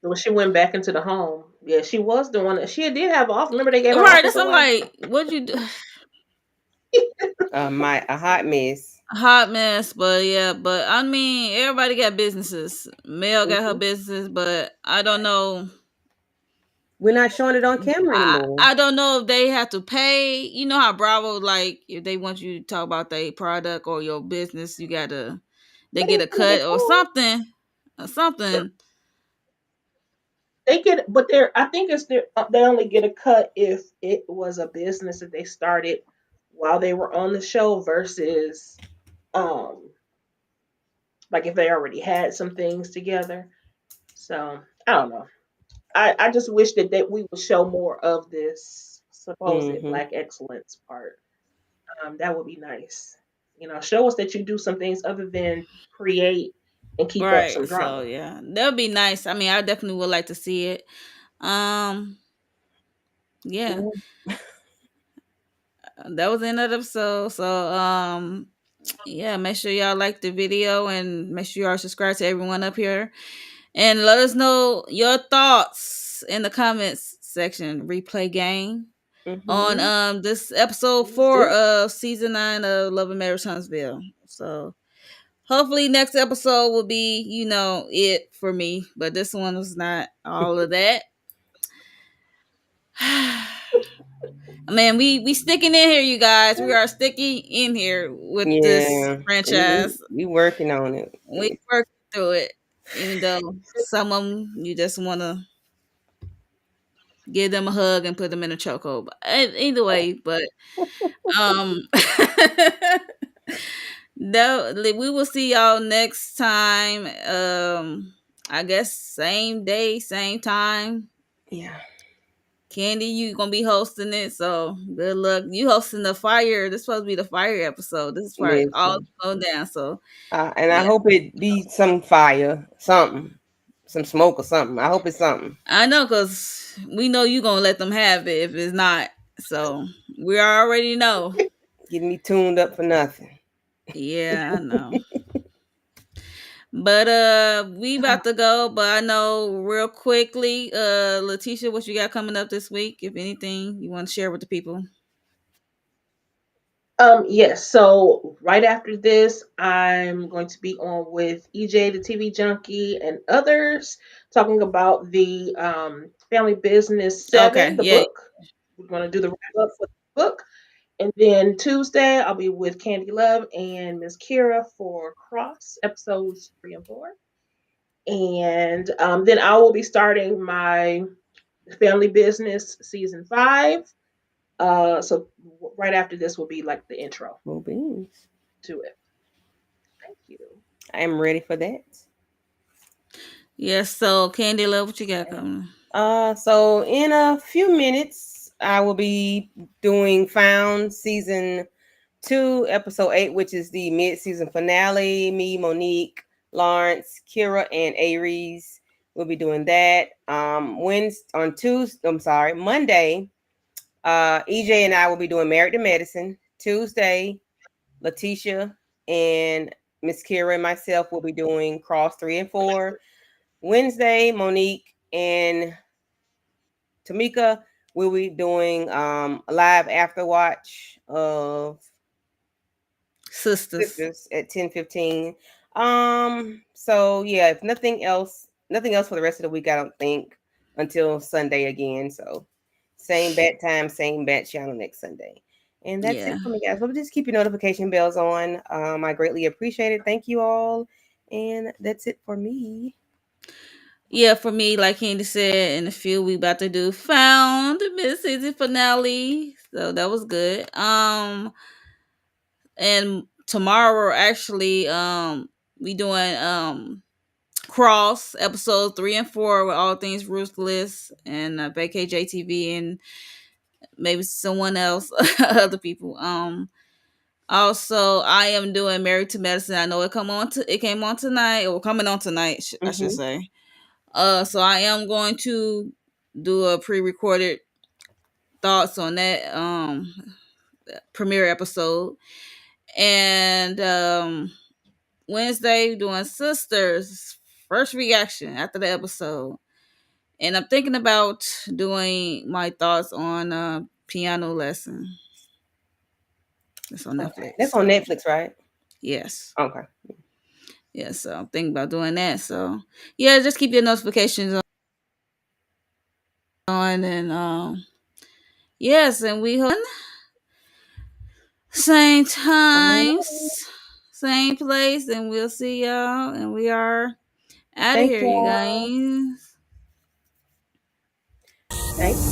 When she went back into the home, yeah, she was the one. She did have office. Remember they gave her Right, office that's I'm away. like, what'd you do? A hot mess. Hot mess, but yeah, but I mean, everybody got businesses. Mel got her Mhm. business, but I don't know. We're not showing it on camera anymore. I don't know if they have to pay. You know how Bravo, like, if they want you to talk about their product or your business, they But get they a said they cut or cool. something, or something. They get, but they're. I think it's their. They only get a cut if it was a business that they started while they were on the show versus, um, like if they already had some things together. So I don't know. I just wish that we would show more of this supposed Mhm. black excellence part. That would be nice. Show us that you do some things other than create and keep up some Right. So drama. yeah, that would be nice. I mean, I definitely would like to see it. Um, yeah, Yeah. that was another episode. So yeah, make sure y'all like the video and make sure you are subscribed to everyone up here. And let us know your thoughts in the comments section. Replay game on Mhm. this episode Please 4 do. of season 9 of Love and Marriage Huntsville. So hopefully next episode will be, it for me. But this one was not all of that. Man, we sticking in here, you guys. We are sticking in here with this Yeah. We franchise. we working on it. We working through it. Even though some of them you just want to give them a hug and put them in a chokehold. But either way, but um, no, we will see y'all next time. I guess same day, same time. Yeah. Candy, you gonna be hosting it, so good luck. You hosting the fire. This supposed to be the fire episode. This is where all Listen. go down. So And I yeah, hope it be some fire, something, some smoke or something. I hope it's something. I know because we know you gonna let them have it if it's not. So we already know. Getting me tuned up for nothing. Yeah, I know. But we about to go. But I know real quickly, Letitia, what you got coming up this week? If anything you want to share with the people. Yes, so right after this, I'm going to be on with EJ, the TV junkie, and others talking about the Family Business Okay, 7, the yeah. book. We're going to do the wrap up for the book. And then Tuesday, I'll be with Candy Love and Miss Kira for Cross episodes 3 and 4. And then I will be starting my Family Business season 5. So right after this will be like the intro Well, beans. to it. Thank you. I am ready for that. Yes, so Candy Love, what you got coming? So in a few minutes, I will be doing Found season 2, episode 8, which is the mid-season finale. Me, Monique, Lawrence, Kira, and Aries will be doing that. Monday, EJ and I will be doing Married to Medicine. Tuesday, Letitia and Miss Kira and myself will be doing Cross 3 and 4. Wednesday, Monique and Tamika will be doing a live after watch of Sisters. Sisters at 10:15. So yeah, if nothing else for the rest of the week, I don't think, until Sunday again. So same bat time, same bat channel next Sunday. And that's Yeah. it for me, guys. But just keep your notification bells on. I greatly appreciate it. Thank you all. And that's it for me. Yeah, for me, like Candy said, in a few we about to do Found mid-season finale. So that was good. And tomorrow actually we doing Cross episode 3 and 4 with all things ruthless and vacate JTV and maybe someone else, other people. Also, I am doing Married to Medicine. I know it came on tonight, or coming on tonight, I should say. So I am going to do a pre-recorded thoughts on that premiere episode. And Wednesday doing Sisters first reaction after the episode. And I'm thinking about doing my thoughts on Piano Lesson. It's on Netflix. That's on Netflix, right? Yes. Okay. Yeah, so I'm thinking about doing that. So yeah, just keep your notifications on and yes, and we hope same times, same place, and we'll see y'all. And we are out of Thank here, you you. guys. Thank you.